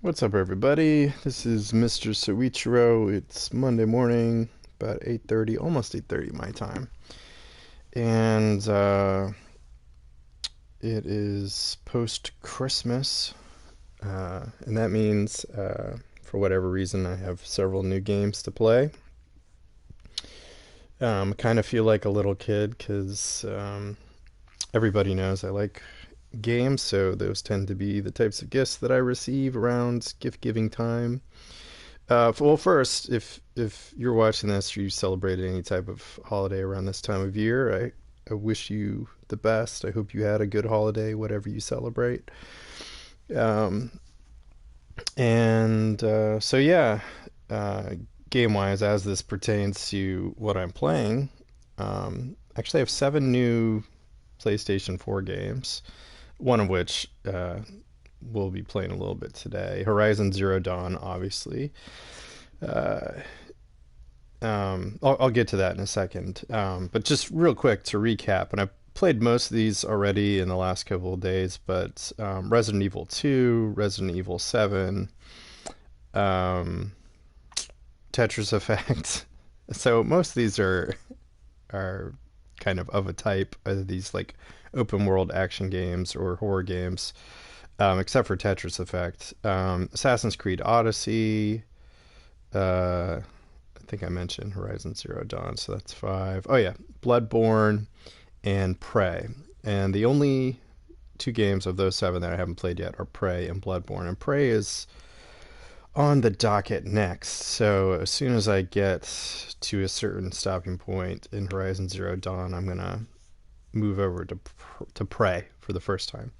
What's up, everybody? This is MrSoichiro. It's Monday morning, about 8:30, almost 8:30 my time, and it is post Christmas, and that means, for whatever reason, I have several new games to play. I kind of feel like a little kid because everybody knows I like games, so those tend to be the types of gifts that I receive around gift giving time. Well, first, if you're watching this or you celebrated any type of holiday around this time of year, I wish you the best. I hope you had a good holiday, whatever you celebrate. Um, and so, yeah, uh, game wise, as this pertains to what I'm playing, actually, I have seven new PlayStation 4 games, one of which we'll be playing a little bit today. Horizon Zero Dawn, obviously. Uh, I'll get to that in a second. But just real quick to recap, and I've played most of these already in the last couple of days, but Resident Evil 2, Resident Evil 7, um, Tetris Effect. So most of these are kind of a type of these like open world action games or horror games, except for Tetris Effect. Assassin's Creed Odyssey. I think I mentioned Horizon Zero Dawn, so that's five. Oh yeah, Bloodborne and Prey. And the only two games of those seven that I haven't played yet are Prey and Bloodborne. And Prey is on the docket next. So as soon as I get to a certain stopping point in Horizon Zero Dawn, I'm gonna move over to Prey for the first time.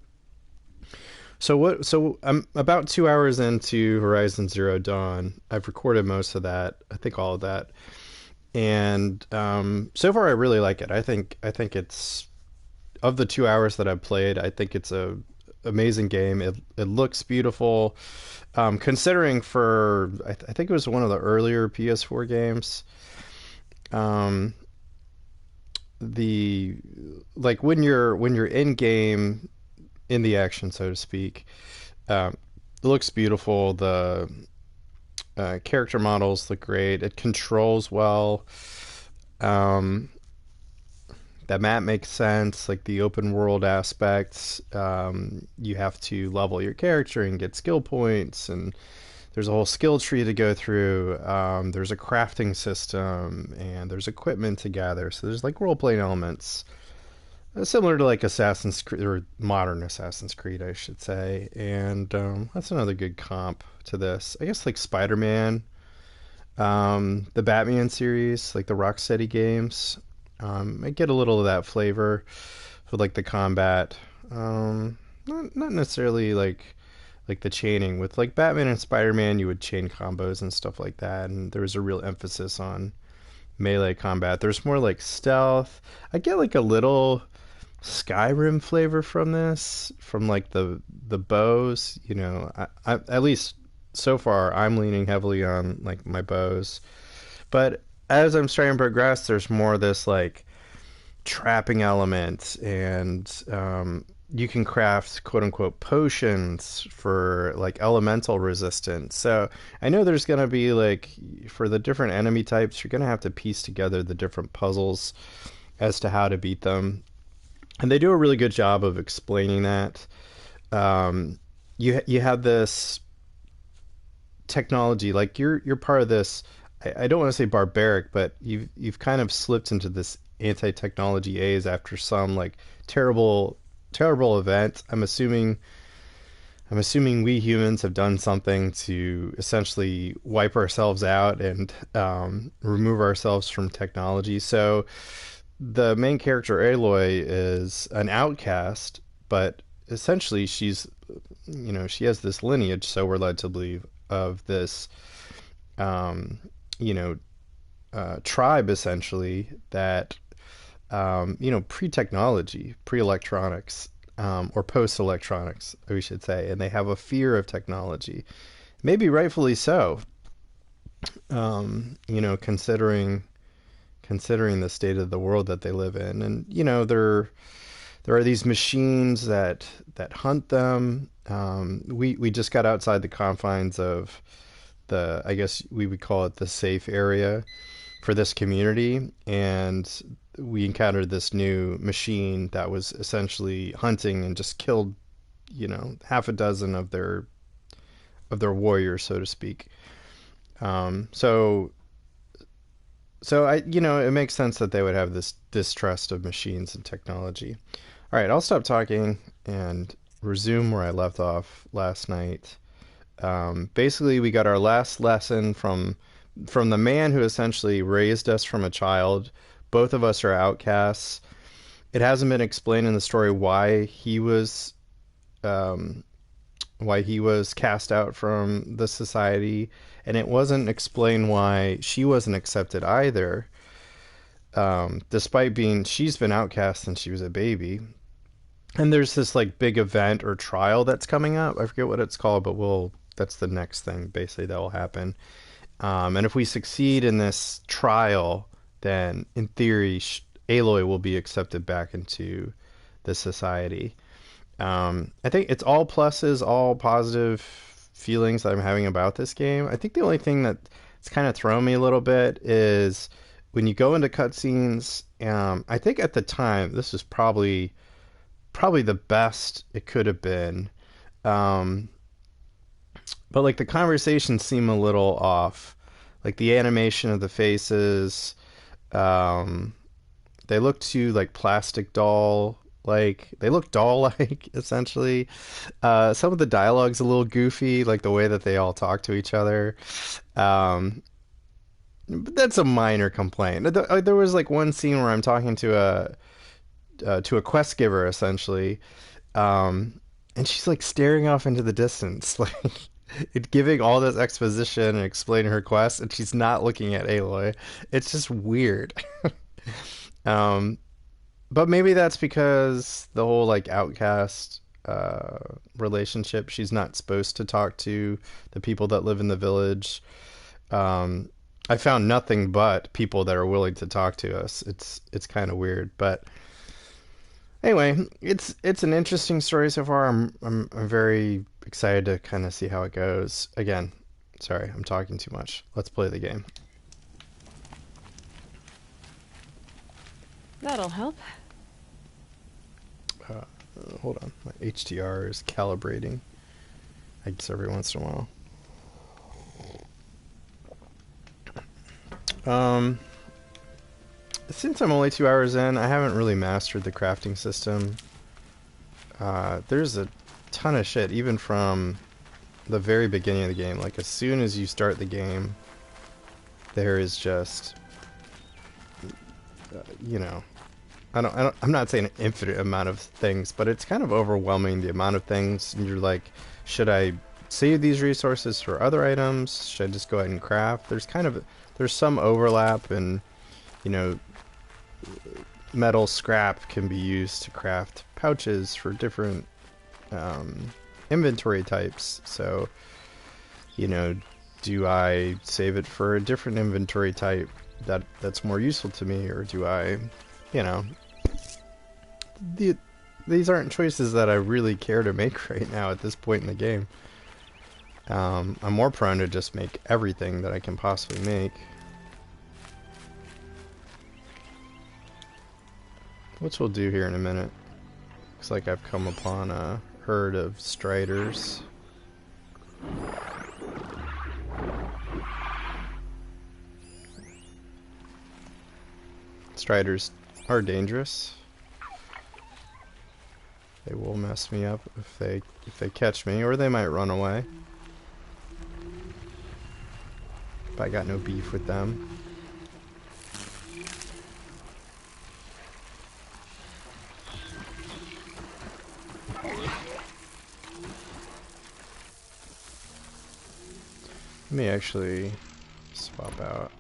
So what? So I'm about 2 hours into Horizon Zero Dawn. I've recorded most of that. I think all of that, and so far I really like it. I think it's of the 2 hours that I've played. I think it's a amazing game. It looks beautiful. Considering I think it was one of the earlier PS4 games. Um, the like when you're in game in the action, so to speak. It looks beautiful. The character models look great. It controls well. Um, that map makes sense. Like the open world aspects, you have to level your character and get skill points, and there's a whole skill tree to go through. There's a crafting system, and there's equipment to gather. So there's like role playing elements. Similar to like Assassin's Creed or modern Assassin's Creed, I should say, and that's another good comp to this. I guess like Spider-Man, the Batman series, like the Rocksteady games. I get a little of that flavor with like the combat. Not necessarily like the chaining with like Batman and Spider-Man. You would chain combos and stuff like that, and there was a real emphasis on melee combat. There's more like stealth. I get like a little Skyrim flavor from this, from like the bows. At least so far, I'm leaning heavily on like my bows. But as I'm starting to progress, there's more of this like trapping element, and you can craft quote unquote potions for like elemental resistance. So I know there's gonna be like for the different enemy types, you're gonna have to piece together the different puzzles as to how to beat them, and they do a really good job of explaining that. You have this technology, like you're part of this. I don't want to say barbaric, but you've kind of slipped into this anti-technology A's after some like terrible event. I'm assuming we humans have done something to essentially wipe ourselves out and remove ourselves from technology. So the main character Aloy is an outcast, but essentially she has this lineage, so we're led to believe, of this um, you know tribe essentially that pre-technology, pre-electronics, or post-electronics, we should say, and they have a fear of technology, maybe rightfully so. Considering the state of the world that they live in, and there are these machines that hunt them, We just got outside the confines of the, I guess we would call it the safe area for this community, and we encountered this new machine that was essentially hunting and just killed, half a dozen of their warriors, so to speak. Um, so so it makes sense that they would have this distrust of machines and technology. All right, I'll stop talking and resume where I left off last night. Basically, we got our last lesson from the man who essentially raised us from a child. Both of us are outcasts. It hasn't been explained in the story um, why he was cast out from the society, and it wasn't explained why she wasn't accepted either. Despite being she's been outcast since she was a baby. And there's this like big event or trial that's coming up. I forget what it's called, but that's the next thing basically that will happen. And if we succeed in this trial, then in theory, Aloy will be accepted back into the society. I think it's all pluses, all positive feelings that I'm having about this game. I think the only thing that's kind of thrown me a little bit is when you go into cutscenes. I think at the time this was probably the best it could have been. Um, but like the conversations seem a little off. Like the animation of the faces, um, they look too like plastic doll. Like they look doll like essentially. Some of the dialogue's a little goofy, like the way that they all talk to each other. Um, but that's a minor complaint. There was like one scene where I'm talking to a quest giver essentially, um, and she's like staring off into the distance, like it giving all this exposition and explaining her quest, and she's not looking at Aloy. It's just weird. um, but maybe that's because the whole like outcast relationship. She's not supposed to talk to the people that live in the village. Um, I found nothing but people that are willing to talk to us. It's kind of weird, but anyway, it's an interesting story so far. I'm very excited to kind of see how it goes. Again, sorry, I'm talking too much. Let's play the game. That'll help. Uh, Hold on, my HDR is calibrating. I guess every once in a while. Um, since I'm only 2 hours in, I haven't really mastered the crafting system. There's a ton of shit, even from the very beginning of the game. Like as soon as you start the game, there is just, you know, I'm not saying an infinite amount of things, but it's kind of overwhelming the amount of things. And you're like, should I save these resources for other items? Should I just go ahead and craft? There's some overlap, and you know, metal scrap can be used to craft pouches for different inventory types. So, you know, do I save it for a different inventory type that's more useful to me, or do I, you know, these aren't choices that I really care to make right now at this point in the game. I'm more prone to just make everything that I can possibly make. Which we'll do here in a minute. Looks like I've come upon a herd of striders. Striders are dangerous. They will mess me up if they catch me, or they might run away. But I got no beef with them. Let me actually swap out.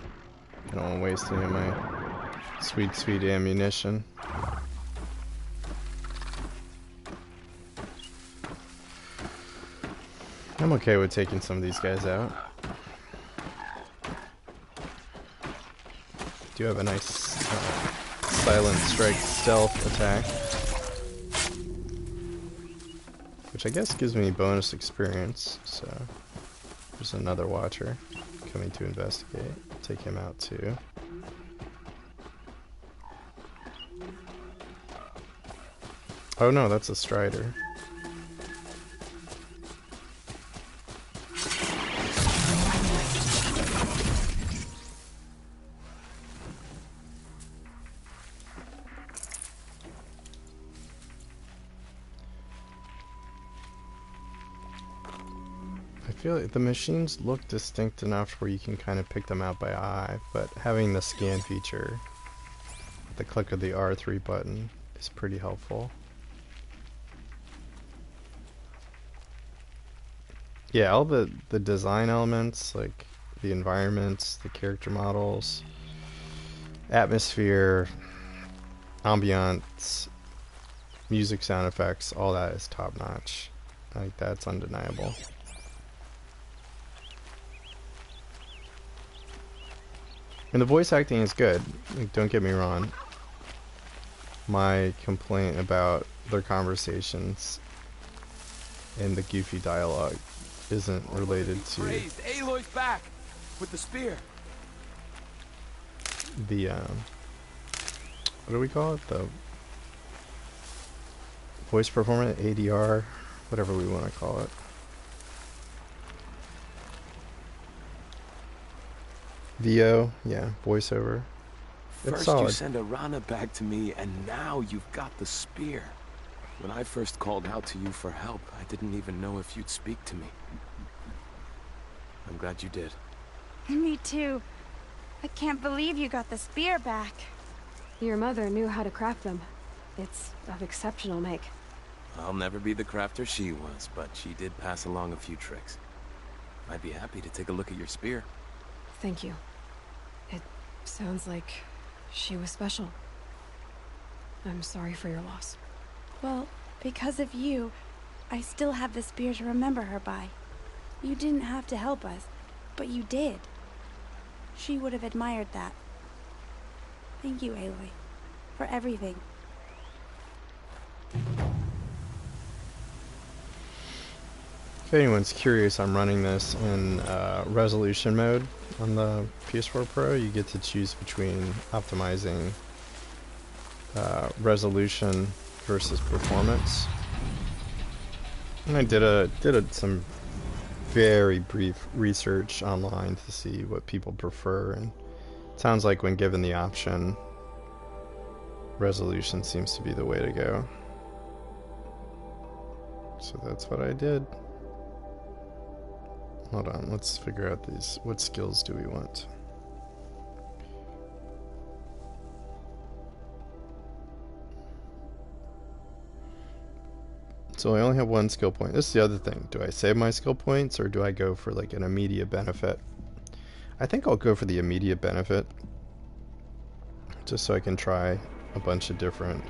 I don't want to waste any of my sweet, sweet ammunition. I'm okay with taking some of these guys out. Do have a nice silent strike stealth attack, which I guess gives me bonus experience. So there's another watcher coming to investigate. Take him out too. Oh no, that's a strider. I feel like the machines look distinct enough where you can kind of pick them out by eye, but having the scan feature at the click of the R3 button is pretty helpful. Yeah, all the design elements, like the environments, the character models, atmosphere, ambiance, music, sound effects, all that is top notch. Like, that's undeniable. And the voice acting is good. Like, don't get me wrong. My complaint about their conversations and the goofy dialogue isn't related to Aloy's back with the spear. The what do we call it? The voice performance, ADR, whatever we want to call it. VO, yeah, voiceover. First you send Arana back to me, and now you've got the spear. When I first called out to you for help, I didn't even know if you'd speak to me. I'm glad you did. Me too. I can't believe you got the spear back. Your mother knew how to craft them. It's of exceptional make. I'll never be the crafter she was, but she did pass along a few tricks. I'd be happy to take a look at your spear. Thank you. It sounds like she was special. I'm sorry for your loss. Well, because of you, I still have the spear to remember her by. You didn't have to help us, but you did. She would have admired that. Thank you, Aloy, for everything. If anyone's curious, I'm running this in resolution mode on the PS4 Pro. You get to choose between optimizing resolution versus performance. And I did some very brief research online to see what people prefer, and it sounds like when given the option, resolution seems to be the way to go. So that's what I did. Hold on, let's figure out these. What skills do we want? So I only have one skill point. This is the other thing. Do I save my skill points or do I go for like an immediate benefit? I think I'll go for the immediate benefit, just so I can try a bunch of different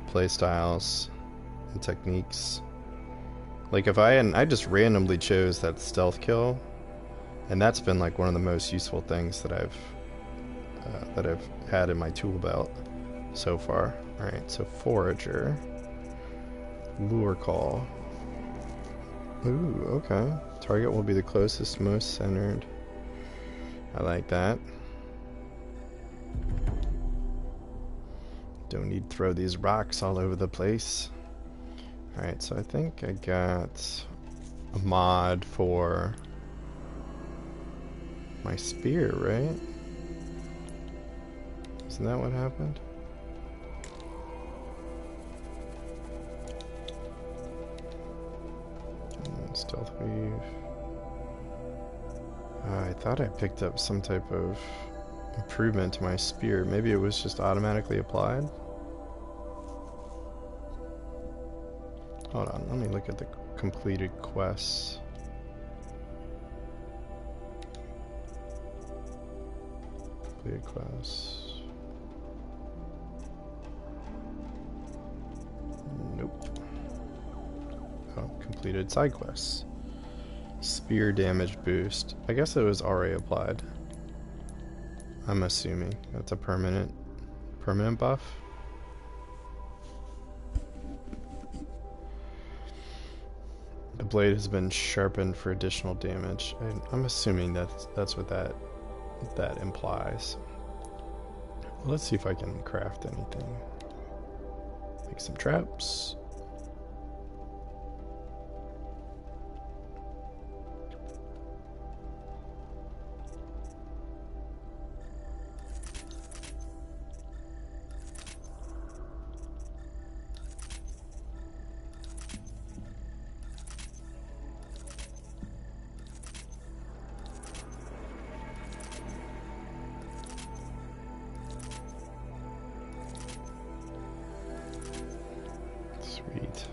play styles and techniques. Like if I just randomly chose that stealth kill, and that's been like one of the most useful things that I've had in my tool belt so far. All right, so forager, lure call. Ooh, okay. Target will be the closest, most centered. I like that. Don't need to throw these rocks all over the place. Alright, so I think I got a mod for my spear, right? Isn't that what happened? And stealth weave. I thought I picked up some type of improvement to my spear. Maybe it was just automatically applied? Hold on, let me look at the completed quests. Completed quests. Nope. Oh, completed side quests. Spear damage boost. I guess it was already applied. I'm assuming that's a permanent buff. The blade has been sharpened for additional damage. I'm assuming that's what that implies. Let's see if I can craft anything. Make some traps. Sweet.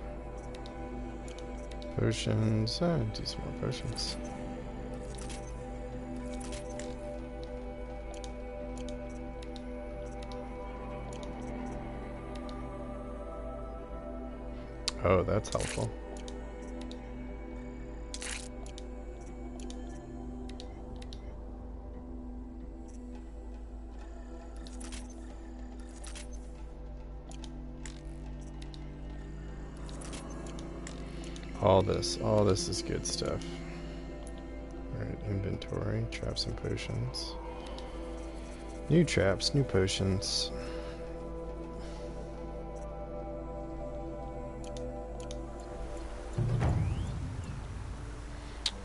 Potions. Do some more potions. Oh, that's helpful. All this is good stuff. Alright, inventory, traps and potions. New traps, new potions.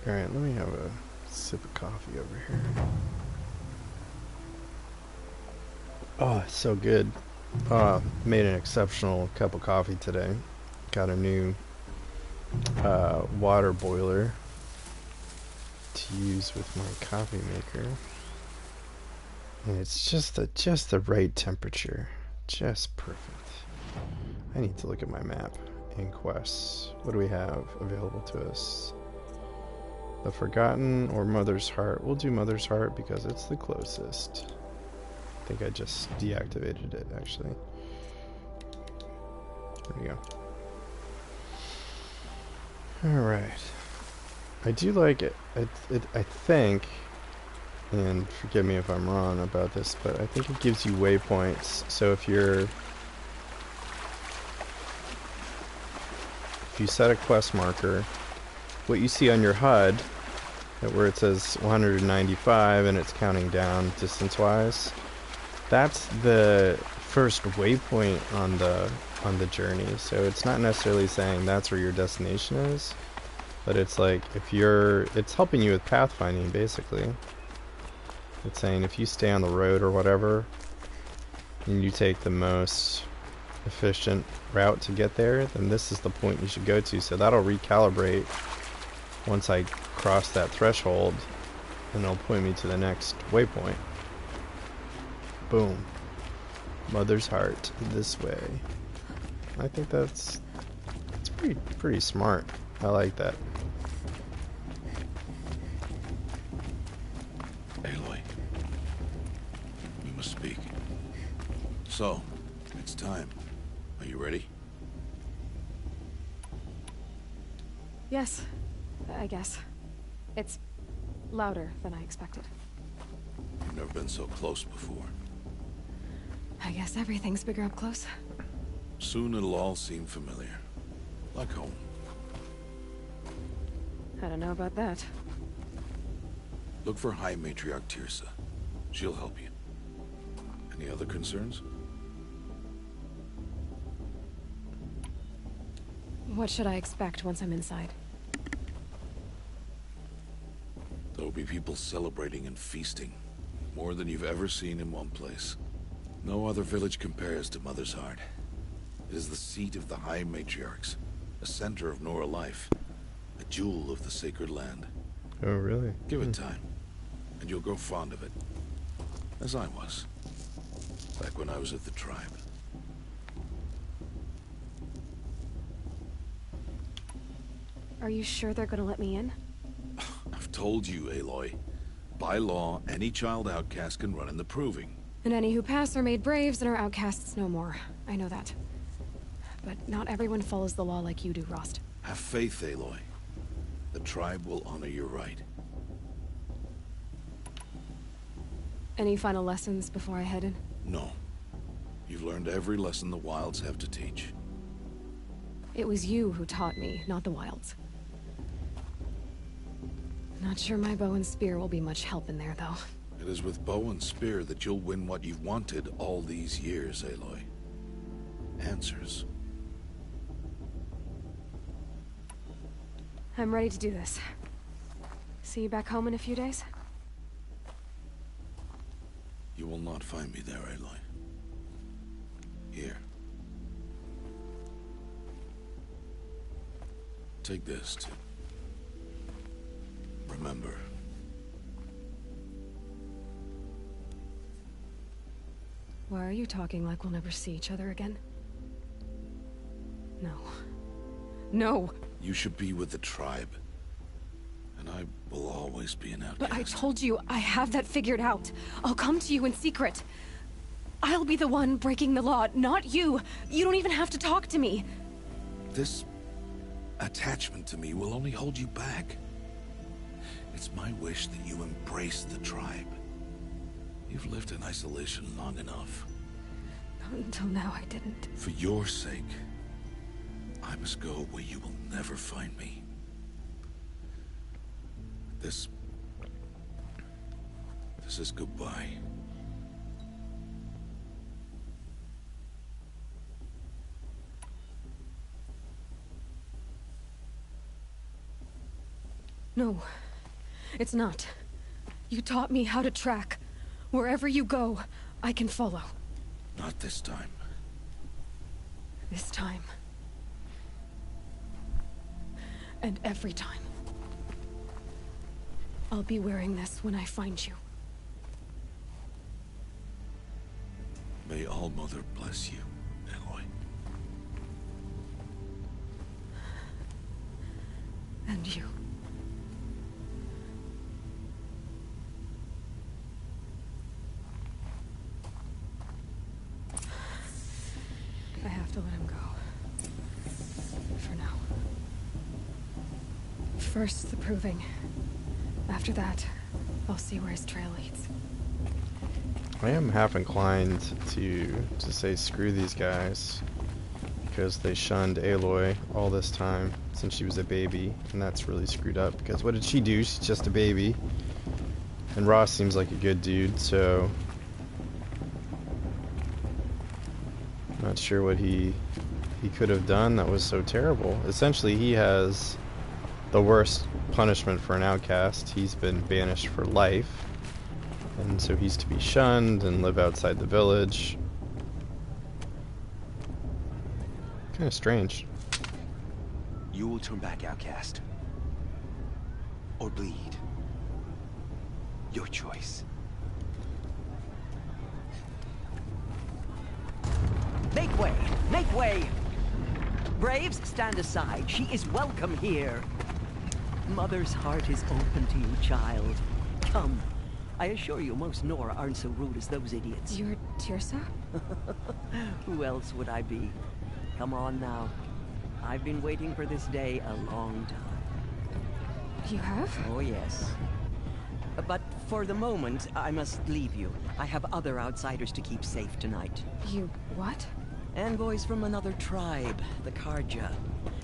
Alright, let me have a sip of coffee over here. Oh, it's so good. Made an exceptional cup of coffee today. Got a new water boiler to use with my coffee maker, and it's just the right temperature, just perfect. I need to look at my map and quests. What do we have available to us? The Forgotten or Mother's Heart. We'll do Mother's Heart because it's the closest. I think I just deactivated it actually. There we go. Alright. I do like it. I think, and forgive me if I'm wrong about this, but I think it gives you waypoints. So if you set a quest marker, what you see on your HUD, where it says 195 and it's counting down distance-wise, that's the first waypoint on the journey. So it's not necessarily saying that's where your destination is, but it's like it's helping you with pathfinding basically. It's saying if you stay on the road or whatever and you take the most efficient route to get there, then this is the point you should go to. So that'll recalibrate once I cross that threshold, and it'll point me to the next waypoint. Boom. Mother's Heart, this way. I think it's pretty smart. I like that. Aloy, we must speak. So, it's time. Are you ready? Yes, I guess. It's louder than I expected. You've never been so close before. I guess everything's bigger up close. Soon it'll all seem familiar. Like home. I don't know about that. Look for High Matriarch Tirsa. She'll help you. Any other concerns? What should I expect once I'm inside? There'll be people celebrating and feasting. More than you've ever seen in one place. No other village compares to Mother's Heart. It is the seat of the High Matriarchs, a center of Nora life, a jewel of the sacred land. Oh, really? Give it time, and you'll grow fond of it. As I was, back when I was at the tribe. Are you sure they're gonna let me in? I've told you, Aloy. By law, any child outcast can run in the Proving. And any who pass are made braves and are outcasts no more. I know that. But not everyone follows the law like you do, Rost. Have faith, Aloy. The tribe will honor your right. Any final lessons before I head in? No. You've learned every lesson the Wilds have to teach. It was you who taught me, not the Wilds. Not sure my bow and spear will be much help in there, though. It is with bow and spear that you'll win what you've wanted all these years, Aloy. Answers. I'm ready to do this. See you back home in a few days? You will not find me there, Aloy. Here. Take this to remember. Why are you talking like we'll never see each other again? No. No! You should be with the tribe. And I will always be an outcast. But I told you, I have that figured out. I'll come to you in secret. I'll be the one breaking the law, not you. You don't even have to talk to me. This attachment to me will only hold you back. It's my wish that you embrace the tribe. You've lived in isolation long enough. Not until now, I didn't. For your sake, I must go where you will never find me. This is goodbye. No, it's not. You taught me how to track. Wherever you go, I can follow. Not this time. This time. And every time. I'll be wearing this when I find you. May All Mother bless you, Aloy. And you. I have to let him go. For now. First, the proving. After that, I'll see where his trail leads. I am half inclined to say screw these guys, because they shunned Aloy all this time since she was a baby, and that's really screwed up, because what did she do? She's just a baby. And Ross seems like a good dude, so not sure what he could have done that was so terrible. Essentially, he has the worst punishment for an outcast. He's been banished for life, and so he's to be shunned and live outside the village. Kind of strange. You will turn back, outcast. Or bleed. Your choice. Make way! Make way! Braves, stand aside. She is welcome here. Mother's heart is open to you, child. Come. I assure you, most Nora aren't so rude as those idiots. You're Tirsa? Who else would I be? Come on now. I've been waiting for this day a long time. You have? Oh, yes. But for the moment, I must leave you. I have other outsiders to keep safe tonight. You what? Envoys from another tribe, the Karja.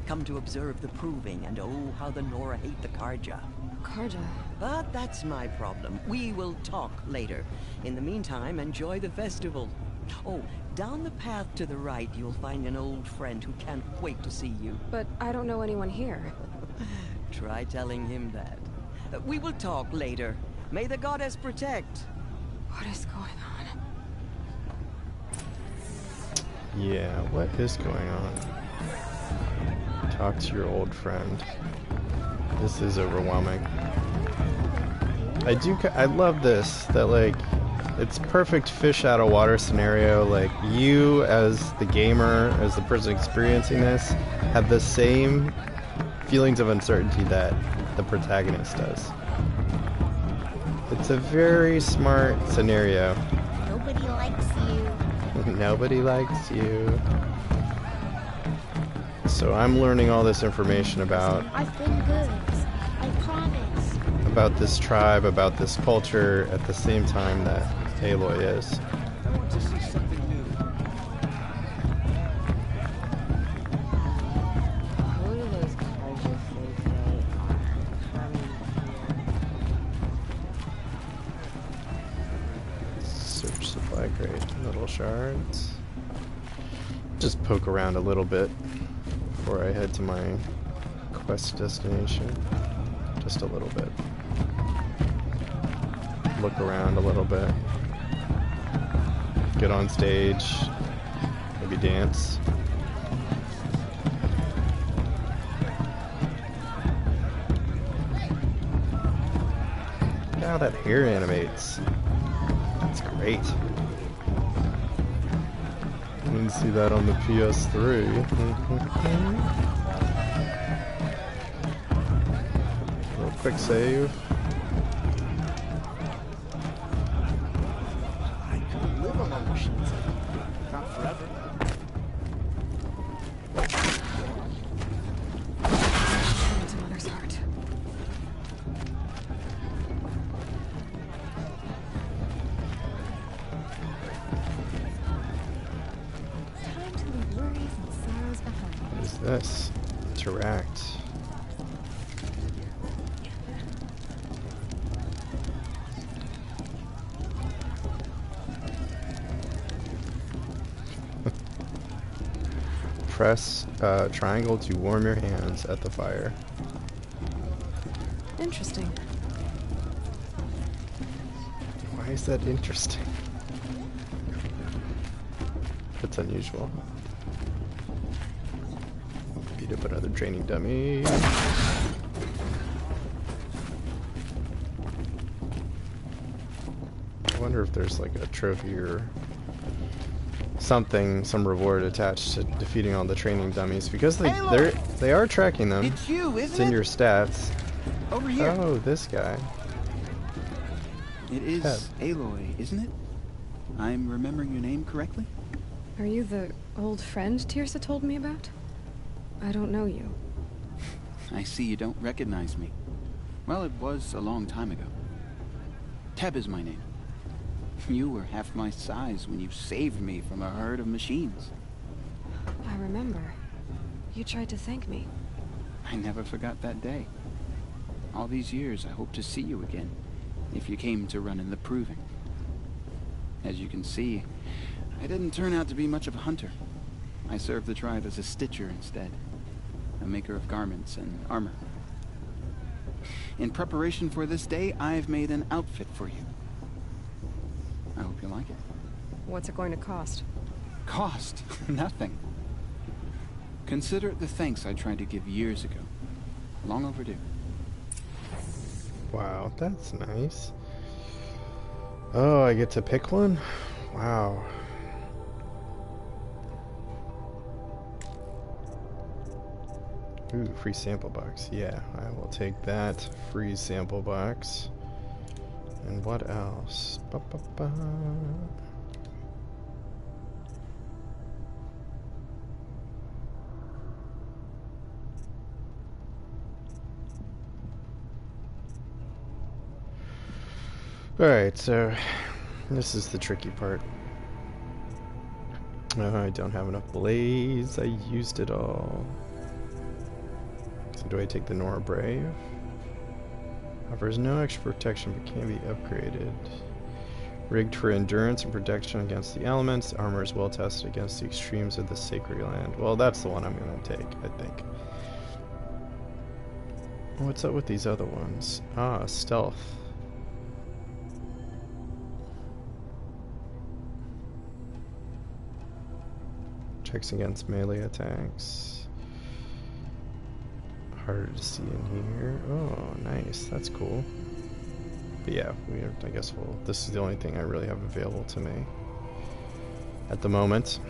Come to observe the proving, and oh, how the Nora hate the Karja. Karja? But that's my problem. We will talk later. In the meantime, enjoy the festival. Oh, down the path to the right, you'll find an old friend who can't wait to see you. But I don't know anyone here. Try telling him that. We will talk later. May the goddess protect. What is going on? Yeah, what is going on? Talk to your old friend. This is overwhelming. I love this, that like, it's perfect fish out of water scenario. Like, you as the gamer, as the person experiencing this, have the same feelings of uncertainty that the protagonist does. It's a very smart scenario. Nobody likes you. Nobody likes you. So I'm learning all this information about I've been good. I promise. about this tribe, about this culture, at the same time that Aloy is. I want to see something new. Who do those Karja think they are coming here? Just poke around a little bit before I head to my quest destination. Just a little bit. Look around a little bit. Get on stage. Maybe dance. Look how that hair animates. That's great. I didn't see that on the PS3. Real quick save. I could live among machines. Not forever. Into Mother's heart. Time to leave worries and sorrows behind. What is this? Interact. Press triangle to warm your hands at the fire. Interesting. Why is that interesting? That's unusual. Beat up another training dummy. I wonder if there's like a trophy or something, some reward attached to defeating all the training dummies, because they are tracking them. It's you, It's isn't in it? your stats. Over here. Oh, this guy. It is Ted. Aloy, isn't it? I'm remembering your name correctly? Are you the old friend Tirsa told me about? I don't know you. I see you don't recognize me. Well, it was a long time ago. Teb is my name. You were half my size when you saved me from a herd of machines. I remember. You tried to thank me. I never forgot that day. All these years, I hope to see you again, if you came to run in the proving. As you can see, I didn't turn out to be much of a hunter. I served the tribe as a stitcher instead, a maker of garments and armor. In preparation for this day, I've made an outfit for you. I hope you like it. What's it going to cost? Cost? Nothing. Consider it the thanks I tried to give years ago. Long overdue. Wow, that's nice. Oh, I get to pick one? Wow. Ooh, free sample box. Yeah, I will take that free sample box. And what else? Ba-ba-ba. Alright, so this is the tricky part. I don't have enough blaze. I used it all. So do I take the Nora Brave? Offers no extra protection but can be upgraded. Rigged for endurance and protection against the elements. Armor is well tested against the extremes of the Sacred Land. Well, that's the one I'm going to take, I think. What's up with these other ones? Ah, stealth. Checks against melee attacks. Harder to see in here. Oh, nice. That's cool. But yeah, I guess this is the only thing I really have available to me at the moment.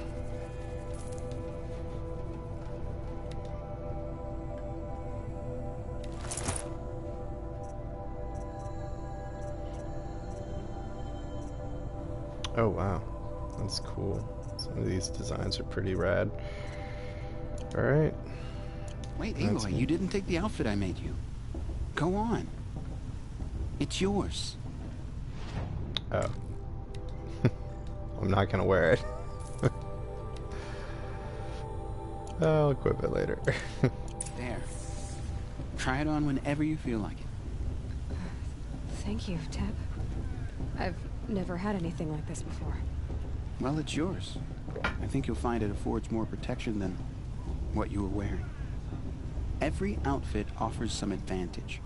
Oh wow, that's cool. Some of these designs are pretty rad. Alright. Wait, Aloy, you didn't take the outfit I made you. Go on. It's yours. Oh. I'm not gonna wear it. I'll equip it later. There. Try it on whenever you feel like it. Thank you, Teb. I've never had anything like this before. Well, it's yours. I think you'll find it affords more protection than what you were wearing. Every outfit offers some advantage.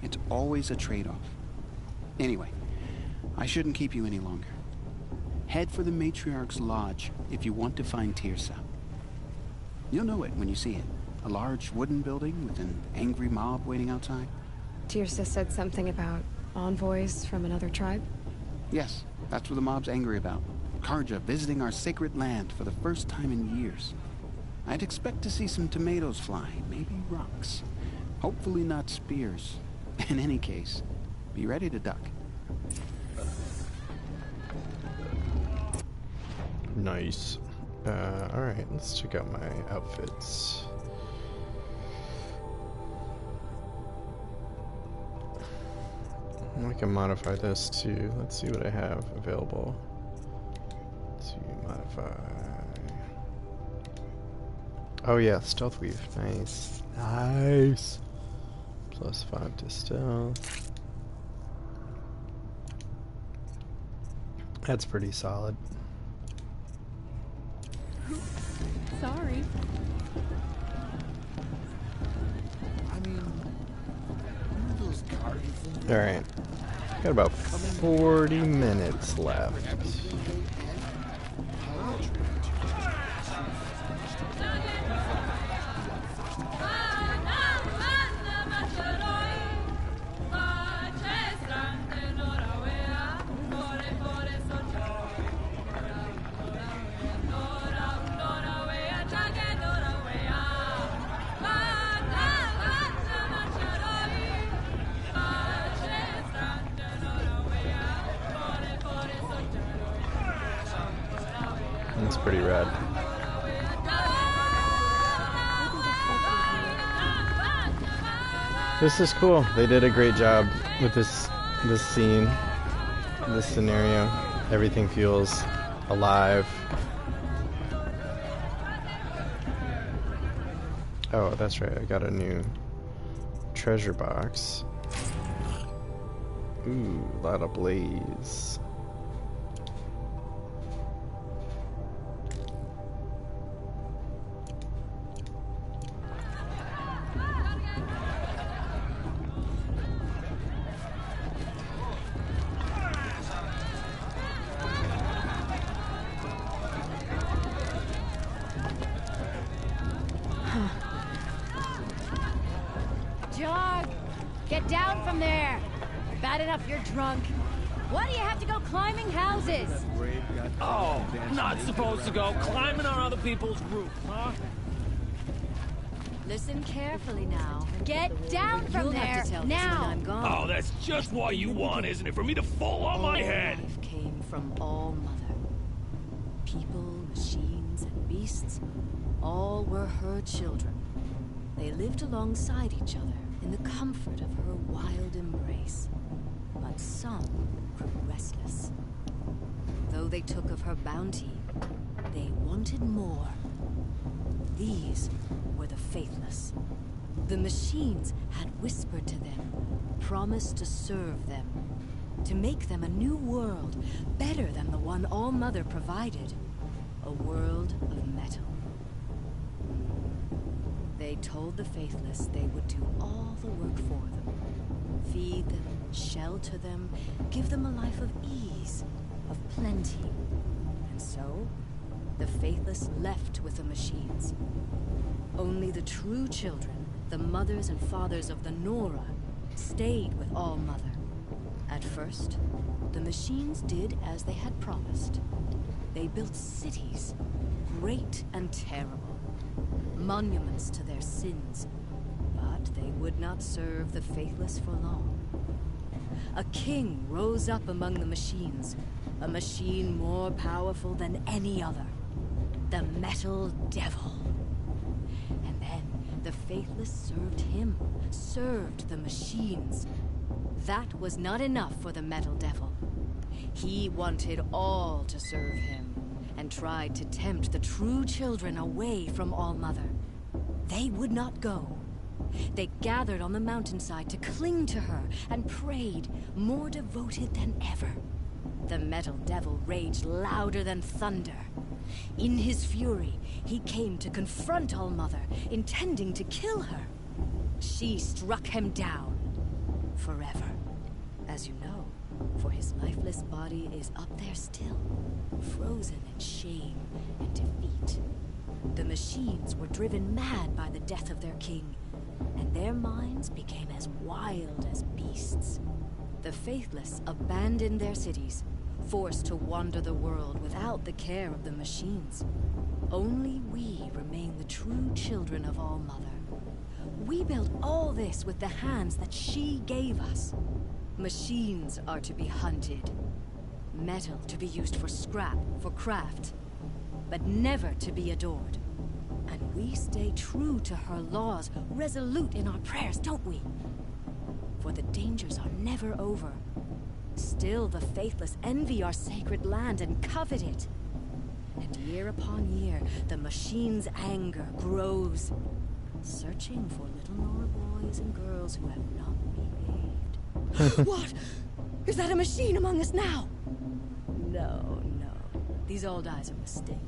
It's always a trade-off. Anyway, I shouldn't keep you any longer. Head for the Matriarch's Lodge if you want to find Tirsa. You'll know it when you see it. A large wooden building with an angry mob waiting outside. Tirsa said something about envoys from another tribe? Yes, that's what the mob's angry about. Karja visiting our sacred land for the first time in years. I'd expect to see some tomatoes fly, maybe rocks. Hopefully not spears. In any case, be ready to duck. Nice. Alright, let's check out my outfits. I can modify this too. Let's see what I have available to modify. Oh yeah, stealth weave. Nice. Nice. +5 to stealth. That's pretty solid. Sorry. Alright. Got about 40 minutes left. That's pretty rad. This is cool. They did a great job with this scene, this scenario. Everything feels alive. Oh, that's right. I got a new treasure box. Ooh, a lot of blaze. Get down from there! Bad enough you're drunk. Why do you have to go climbing houses? Oh, not supposed to go climbing on other people's roofs, huh? Listen carefully now. Get down from there have to tell now! this when I'm gone. Oh, that's just what you want, isn't it? For me to fall on my head? Life came from All Mother. People, machines, and beasts, all were her children. They lived alongside each other in the comfort of her wild embrace. But some grew restless. Though they took of her bounty, they wanted more. These were the faithless. The machines had whispered to them, promised to serve them, to make them a new world, better than the one All Mother provided. A world of metal. They told the faithless they would do all the work for them. Feed them, shelter them, give them a life of ease, of plenty. And so, the faithless left with the machines. Only the true children, the mothers and fathers of the Nora, stayed with All Mother. At first, the machines did as they had promised. They built cities, great and terrible. Monuments to their sins, but they would not serve the faithless for long. A king rose up among the machines, a machine more powerful than any other, the Metal Devil. And then the faithless served him, served the machines. That was not enough for the Metal Devil. He wanted all to serve him, and tried to tempt the true children away from All Mother. They would not go. They gathered on the mountainside to cling to her and prayed, more devoted than ever. The Metal Devil raged louder than thunder. In his fury, he came to confront All-Mother, intending to kill her. She struck him down. Forever. As you know, for his lifeless body is up there still, frozen in shame and defeat. The machines were driven mad by the death of their king, and their minds became as wild as beasts. The faithless abandoned their cities, forced to wander the world without the care of the machines. Only we remain the true children of All-Mother. We built all this with the hands that she gave us. Machines are to be hunted. Metal to be used for scrap, for craft. But never to be adored. And we stay true to her laws, resolute in our prayers, don't we? For the dangers are never over. Still the faithless envy our sacred land and covet it. And year upon year, the machine's anger grows, searching for little Nora boys and girls who have not behaved. What? Is that a machine among us now? No, no. These old eyes are mistaken.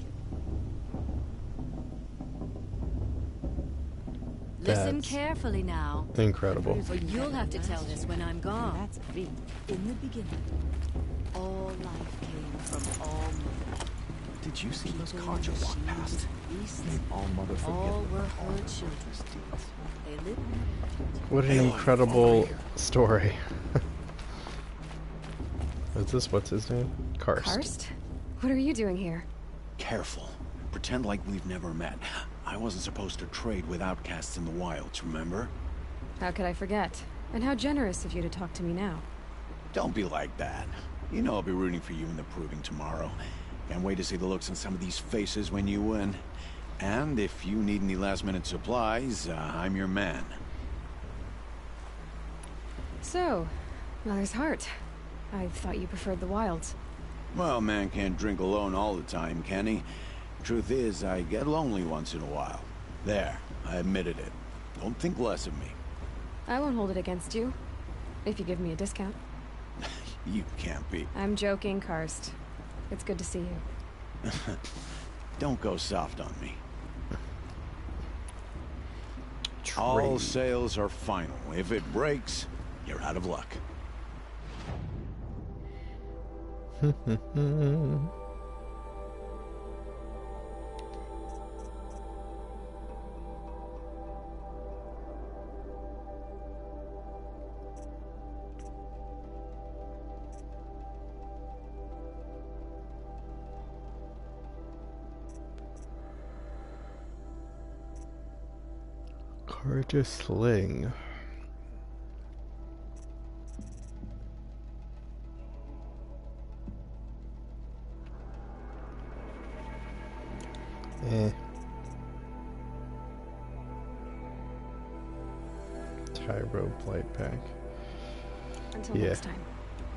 Listen carefully now. Incredible. For you'll have to tell this when I'm gone. That's me. In the beginning, all life came from All-Mother. Did you see those Karja walk past? May All-Mother forgive all were them her all children. They lived. What an incredible story. Is this, what's his name? Karst. Karst? What are you doing here? Careful. Pretend like we've never met. I wasn't supposed to trade with outcasts in the wilds, remember? How could I forget? And how generous of you to talk to me now. Don't be like that. You know I'll be rooting for you in the proving tomorrow. Can't wait to see the looks on some of these faces when you win. And if you need any last-minute supplies, I'm your man. So, Mother's Heart. I thought you preferred the wilds. Well, man can't drink alone all the time, can he? Truth is, I get lonely once in a while. There, I admitted it. Don't think less of me. I won't hold it against you. If you give me a discount. You can't be. I'm joking, Karst. It's good to see you. Don't go soft on me. All sales are final. If it breaks, you're out of luck. Karja Sling. Tie rope light pack. Until next time.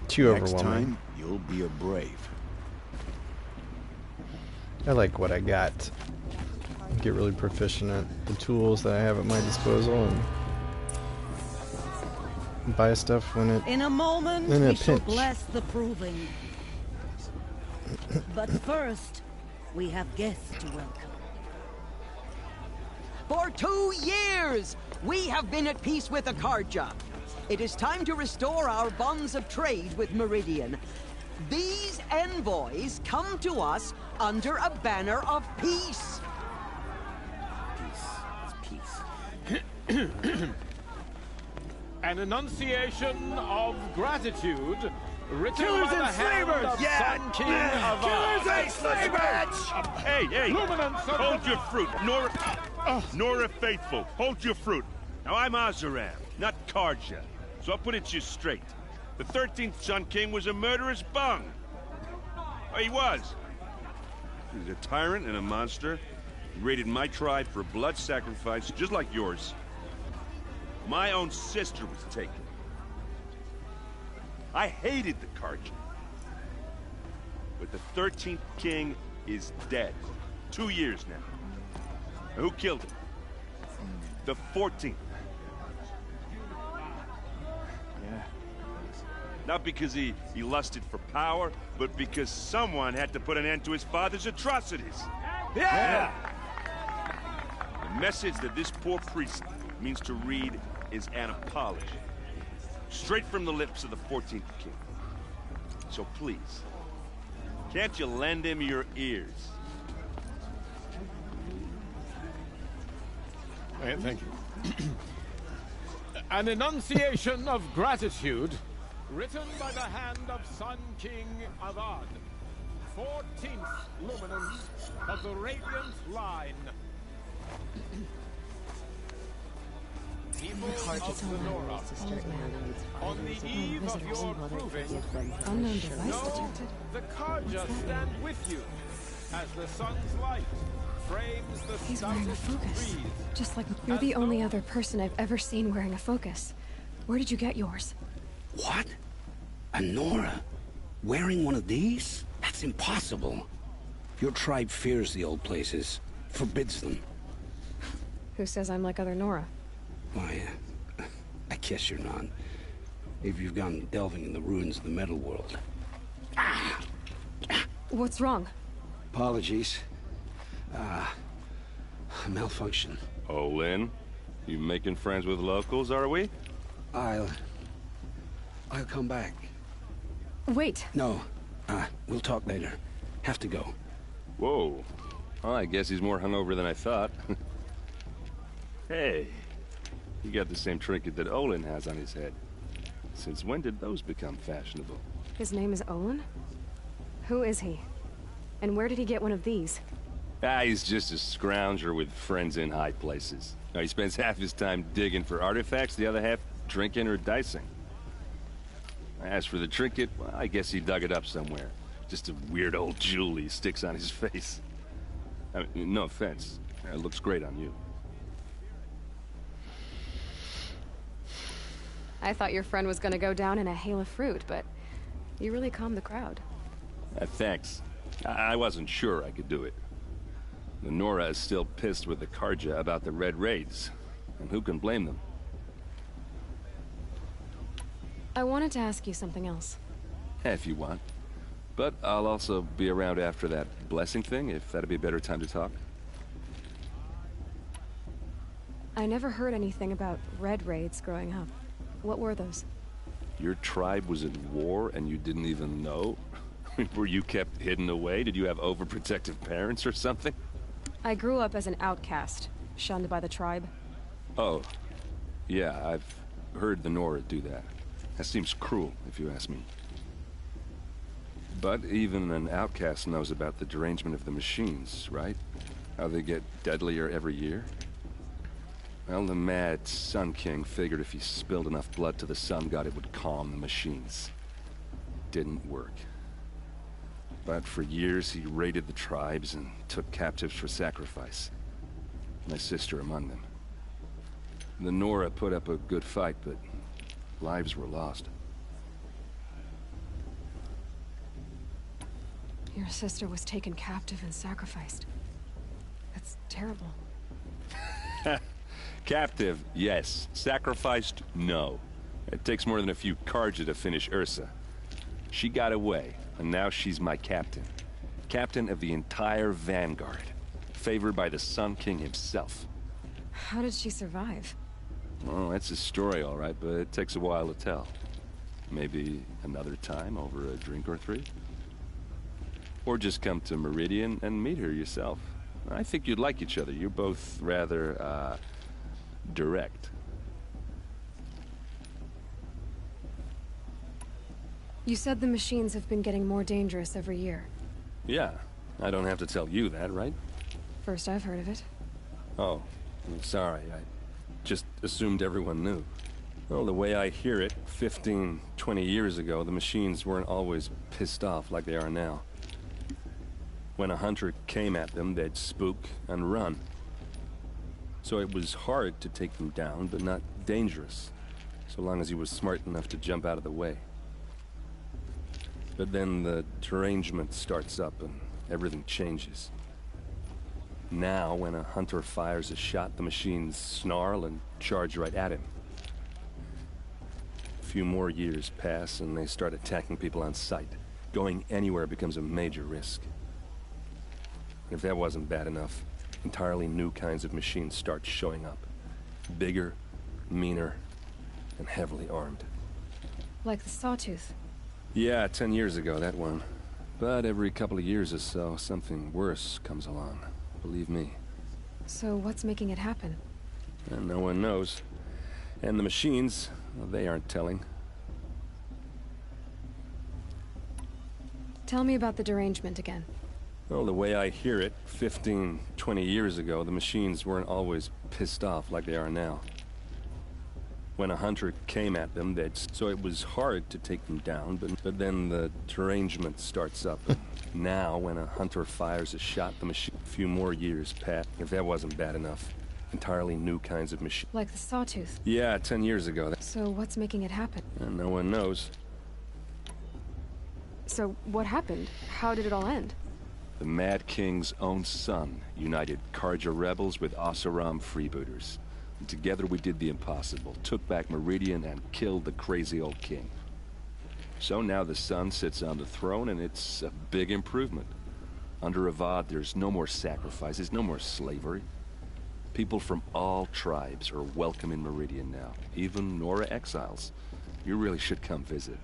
Too Next overwhelming. time, you'll be a brave. I like what I got. Get really proficient at the tools that I have at my disposal and buy stuff when it in a moment in a we shall pinch. bless the proving. But first, we have guests to welcome. For 2 years, we have been at peace with the Karja. It is time to restore our bonds of trade with Meridian. These envoys come to us under a banner of peace. An enunciation of gratitude written Killers by the and hand slavers! of Sun King of Killers and slavers! Hey, hey! Luminance of Hold the- your fruit, Nora Faithful. Hold your fruit. Now I'm Azaram, not Karja, so I'll put it to you straight. The 13th Sun King was a murderous bung. Oh, he was. He was a tyrant and a monster. He raided my tribe for blood sacrifice, just like yours. My own sister was taken. I hated the Karja. But the 13th king is dead. 2 years now. And who killed him? The 14th. Yeah. Not because he lusted for power, but because someone had to put an end to his father's atrocities. Yeah! The message that this poor priest means to read is an apology. Straight from the lips of the 14th king. So please, can't you lend him your ears? Thank you. An enunciation of gratitude, written by the hand of Sun King Avad, 14th luminance of the Radiant Line. People of the Nora, on the eve of your proving, Unknown device detected. the Karja stand with you as the sun's light frames the He's wearing a stoutest focus. breeze. Just like you're the only other person I've ever seen wearing a focus. Where did you get yours? What? A Nora? Wearing one of these? That's impossible. Your tribe fears the old places, forbids them. Who says I'm like other Nora? Why, I guess you're not. If you've gone delving in the ruins of the metal world. What's wrong? Apologies. Malfunction. Oh, Lynn? You making friends with locals, are we? I'll come back. Wait. No. We'll talk later. Have to go. Whoa. Well, I guess he's more hungover than I thought. Hey. You got the same trinket that Olin has on his head. Since when did those become fashionable? His name is Olin? Who is he? And where did he get one of these? He's just a scrounger with friends in high places. He spends half his time digging for artifacts, the other half drinking or dicing. As for the trinket, well, I guess he dug it up somewhere. Just a weird old jewel he sticks on his face. I mean, no offense. It looks great on you. I thought your friend was gonna go down in a hail of fruit, but you really calmed the crowd. Thanks. I wasn't sure I could do it. The Nora is still pissed with the Karja about the Red Raids. And who can blame them? I wanted to ask you something else. If you want. But I'll also be around after that blessing thing, if that'd be a better time to talk. I never heard anything about Red Raids growing up. What were those? Your tribe was at war and you didn't even know? Were you kept hidden away? Did you have overprotective parents or something? I grew up as an outcast, shunned by the tribe. Oh. Yeah, I've heard the Nora do that. That seems cruel, if you ask me. But even an outcast knows about the derangement of the machines, right? How they get deadlier every year? Well, the mad Sun King figured if he spilled enough blood to the Sun God, it would calm the machines. Didn't work. But for years, he raided the tribes and took captives for sacrifice. My sister among them. The Nora put up a good fight, but lives were lost. Your sister was taken captive and sacrificed. That's terrible. Captive, yes. Sacrificed, no. It takes more than a few Karja to finish Ursa. She got away, and now she's my captain. Captain of the entire Vanguard. Favored by the Sun King himself. How did she survive? Well, that's a story, all right, but it takes a while to tell. Maybe another time over a drink or three? Or just come to Meridian and meet her yourself. I think you'd like each other. You're both rather, direct. You said the machines have been getting more dangerous every year. Yeah, I don't have to tell you that, right? First I've heard of it. Oh, I'm sorry. I just assumed everyone knew. Well, the way I hear it, 15, 20 years ago, the machines weren't always pissed off like they are now. When a hunter came at them, they'd spook and run. So it was hard to take them down, but not dangerous, so long as he was smart enough to jump out of the way. But then the derangement starts up and everything changes. Now, when a hunter fires a shot, the machines snarl and charge right at him. few more years pass and they start attacking people on sight. Going anywhere becomes a major risk. If that wasn't bad enough, entirely new kinds of machines start showing up. Bigger, meaner, and heavily armed. Like the Sawtooth. Yeah, 10 years ago, that one. But every couple of years or so, something worse comes along. Believe me. So what's making it happen? And no one knows. And the machines, well, they aren't telling. Tell me about the derangement again. Well, the way I hear it, 15, 20 years ago, the machines weren't always pissed off like they are now. When a hunter came at them, so it was hard to take them down, but then the derangement starts up. Now, when a hunter fires a shot, the machine... A few more years pass. If that wasn't bad enough, entirely new kinds of machines. Like the Sawtooth? Yeah, 10 years ago. So what's making it happen? And no one knows. So what happened? How did it all end? The Mad King's own son united Karja rebels with Oseram freebooters. And together we did the impossible, took back Meridian and killed the crazy old king. So now the son sits on the throne and it's a big improvement. Under Avad, there's no more sacrifices, no more slavery. People from all tribes are welcome in Meridian now, even Nora exiles. You really should come visit.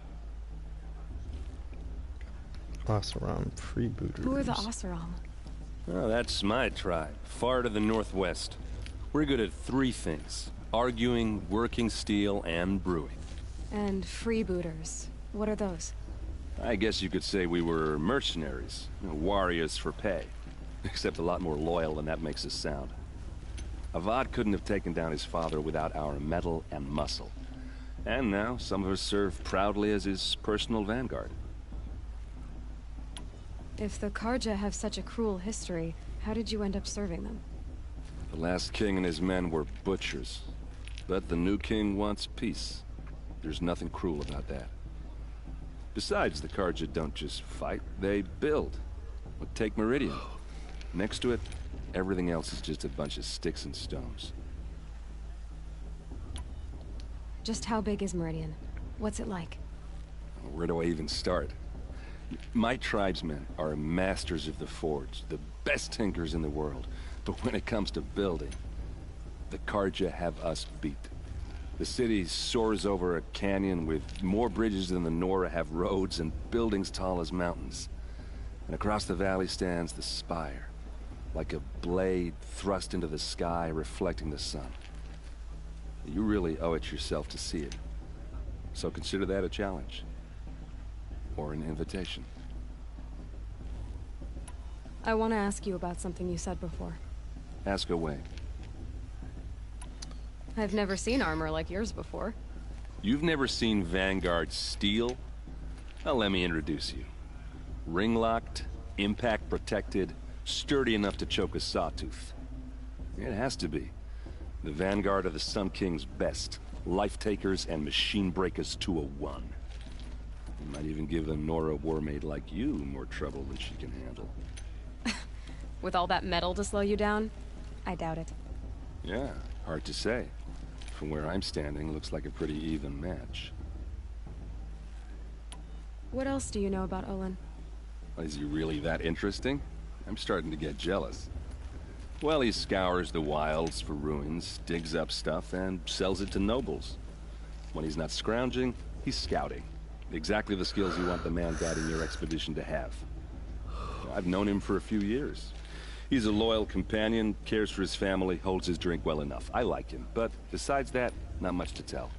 Oseram freebooters. Who are the Oseram? Oh, that's my tribe, far to the northwest. We're good at three things: arguing, working steel, and brewing. And freebooters. What are those? I guess you could say we were mercenaries, warriors for pay. Except a lot more loyal than that makes us sound. Avad couldn't have taken down his father without our metal and muscle. And now, some of us serve proudly as his personal vanguard. If the Karja have such a cruel history, how did you end up serving them? The last king and his men were butchers. But the new king wants peace. There's nothing cruel about that. Besides, the Karja don't just fight, they build. Well, take Meridian. Next to it, everything else is just a bunch of sticks and stones. Just how big is Meridian? What's it like? Where do I even start? My tribesmen are masters of the forge, the best tinkers in the world. But when it comes to building, the Karja have us beat. The city soars over a canyon with more bridges than the Nora have roads and buildings tall as mountains. And across the valley stands the spire, like a blade thrust into the sky reflecting the sun. You really owe it yourself to see it. So consider that a challenge. Or an invitation. I want to ask you about something you said before. Ask away. I've never seen armor like yours before. You've never seen Vanguard steel? Well, let me introduce you. Ring-locked, impact-protected, sturdy enough to choke a sawtooth. It has to be. The Vanguard of the Sun King's best. Life-takers and machine breakers to a one. You might even give a Nora warmaid like you more trouble than she can handle. With all that metal to slow you down? I doubt it. Yeah, hard to say. From where I'm standing, looks like a pretty even match. What else do you know about Olin? Is he really that interesting? I'm starting to get jealous. Well, he scours the wilds for ruins, digs up stuff, and sells it to nobles. When he's not scrounging, he's scouting. Exactly the skills you want the man guiding your expedition to have. I've known him for a few years. He's a loyal companion, cares for his family, holds his drink well enough. I like him, but besides that, not much to tell.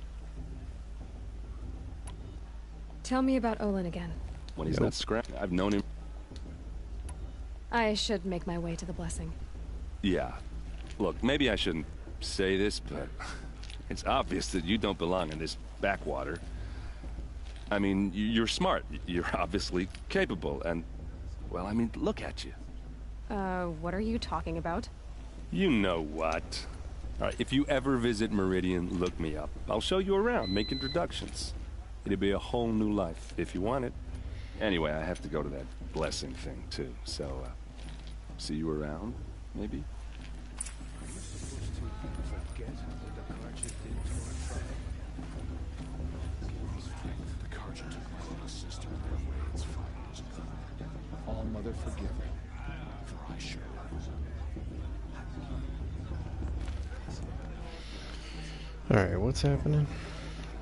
Tell me about Olin again. When he's not scrounging, I've known him... I should make my way to the blessing. Yeah. Look, maybe I shouldn't say this, but it's obvious that you don't belong in this backwater. I mean, you're smart. You're obviously capable, and... well, I mean, look at you. What are you talking about? You know what. All right, if you ever visit Meridian, look me up. I'll show you around, make introductions. It'll be a whole new life, if you want it. Anyway, I have to go to that blessing thing, too. So, see you around, maybe? Karja took my little sister away. It's 5 years ago. All Mother forgive me, for I sure will. Alright, what's happening?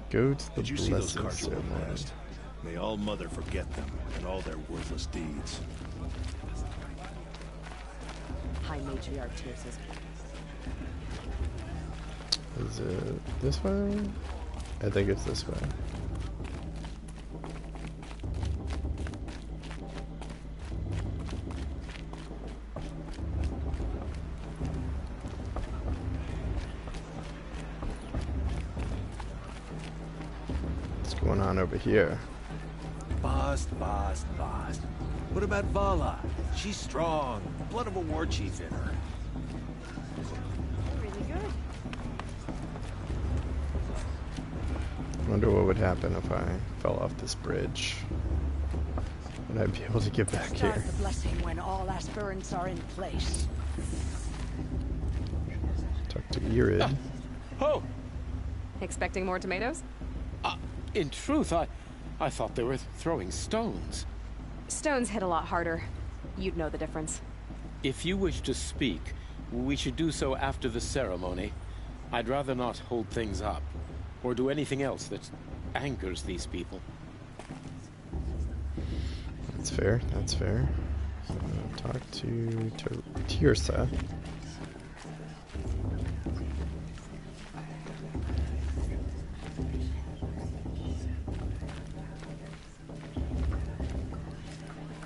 Go to the Did you see those blessing Karja ceremony. last? May all Mother forget them and all their worthless deeds. High Matriarch Tirsa's. Is it this way? I think it's this way. What's going on over here? Bast. What about Vala? She's strong. Blood of a war chief in her. Really good. Wonder what would happen if I fell off this bridge. Would I be able to get back Start here? the blessing when all aspirants are in place. Talk to Irid. Oh! Expecting more tomatoes? In truth, I thought they were throwing stones. Stones hit a lot harder. You'd know the difference. If you wish to speak, we should do so after the ceremony. I'd rather not hold things up, or do anything else that angers these people. That's fair, that's fair. So, talk to Tirsa.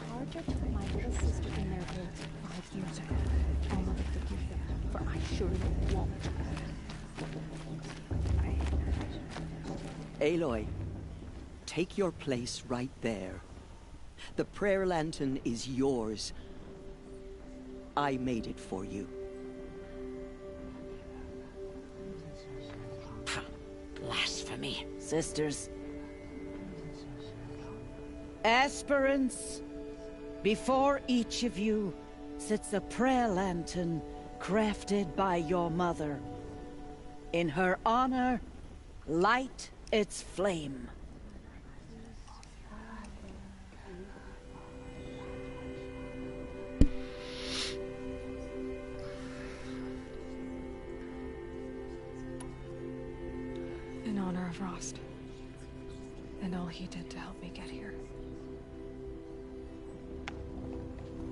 Karja took my little sister in their boat 5 years ago. I'll never forgive them, for I surely won't. Aloy, take your place right there. The prayer lantern is yours. I made it for you. Blasphemy. Sisters. Aspirants, before each of you sits a prayer lantern crafted by your mother. In her honor, light its flame. In honor of Rost. And all he did to help me get here.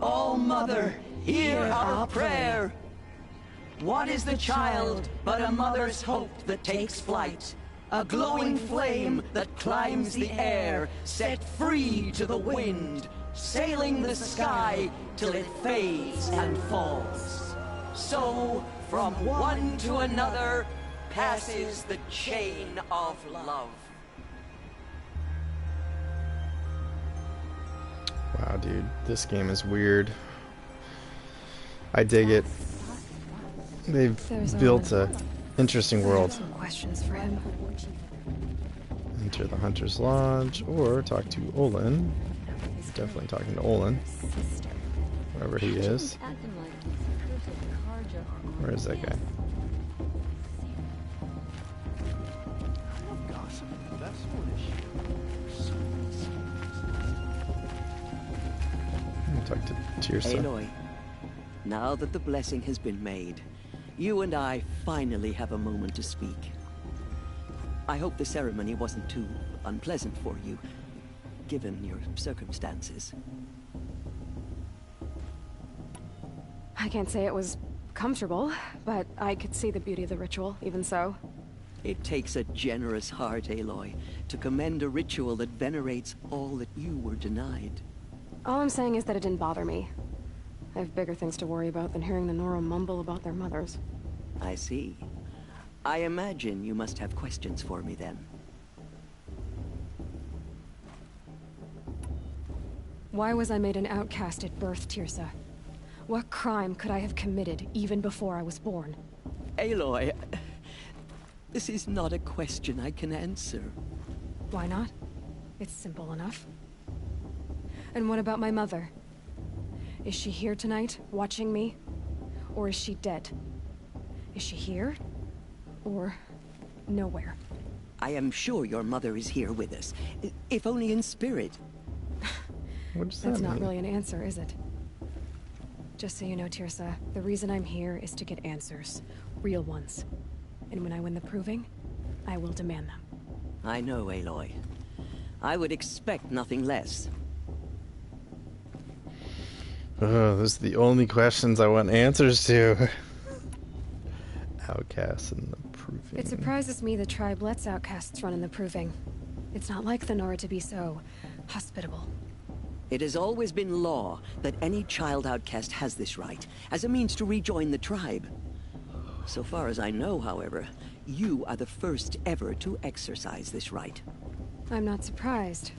Oh, Mother, hear our prayer. What is the child but a mother's hope that takes flight? A glowing flame that climbs the air, set free to the wind, sailing the sky till it fades and falls. So, from one to another, passes the chain of love. Wow, dude, this game is weird. I dig it. They've built a interesting world. Some questions for him. Enter the Hunter's Lodge, or talk to Olin. Definitely talking to Olin. Wherever he is. Where is that guy? Talk to Tirsa. Aloy, now that the blessing has been made, you and I finally have a moment to speak. I hope the ceremony wasn't too unpleasant for you, given your circumstances. I can't say it was comfortable, but I could see the beauty of the ritual, even so. It takes a generous heart, Aloy, to commend a ritual that venerates all that you were denied. All I'm saying is that it didn't bother me. I have bigger things to worry about than hearing the Nora mumble about their mothers. I see. I imagine you must have questions for me then. Why was I made an outcast at birth, Tirsa? What crime could I have committed even before I was born? Aloy, this is not a question I can answer. Why not? It's simple enough. And what about my mother? Is she here tonight, watching me? Or is she dead? Is she here? Or nowhere? I am sure your mother is here with us, if only in spirit. What does That's that not mean? really an answer, is it? Just so you know, Tirsa, the reason I'm here is to get answers. Real ones. And when I win the proving, I will demand them. I know, Aloy. I would expect nothing less. Oh, those are the only questions I want answers to. Outcasts and the proving. It surprises me the tribe lets outcasts run in the proving. It's not like the Nora to be so hospitable. It has always been law that any child outcast has this right, as a means to rejoin the tribe. So far as I know, however, you are the first ever to exercise this right. I'm not surprised.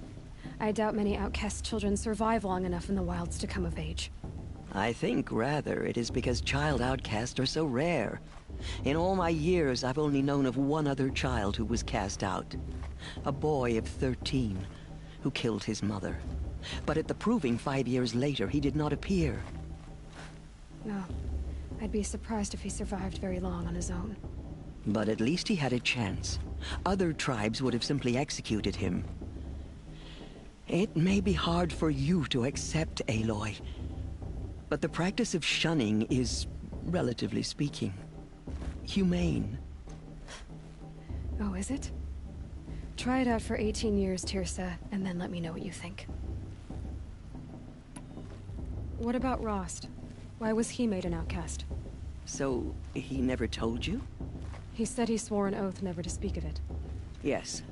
I doubt many outcast children survive long enough in the wilds to come of age. I think, rather, it is because child outcasts are so rare. In all my years, I've only known of one other child who was cast out. A boy of 13, who killed his mother. But at the proving 5 years later, he did not appear. No. I'd be surprised if he survived very long on his own. But at least he had a chance. Other tribes would have simply executed him. It may be hard for you to accept, Aloy, but the practice of shunning is, relatively speaking, humane. Oh, is it? Try it out for 18 years, Tirsa, and then let me know what you think. What about Rost? Why was he made an outcast? So, he never told you? He said he swore an oath never to speak of it. Yes.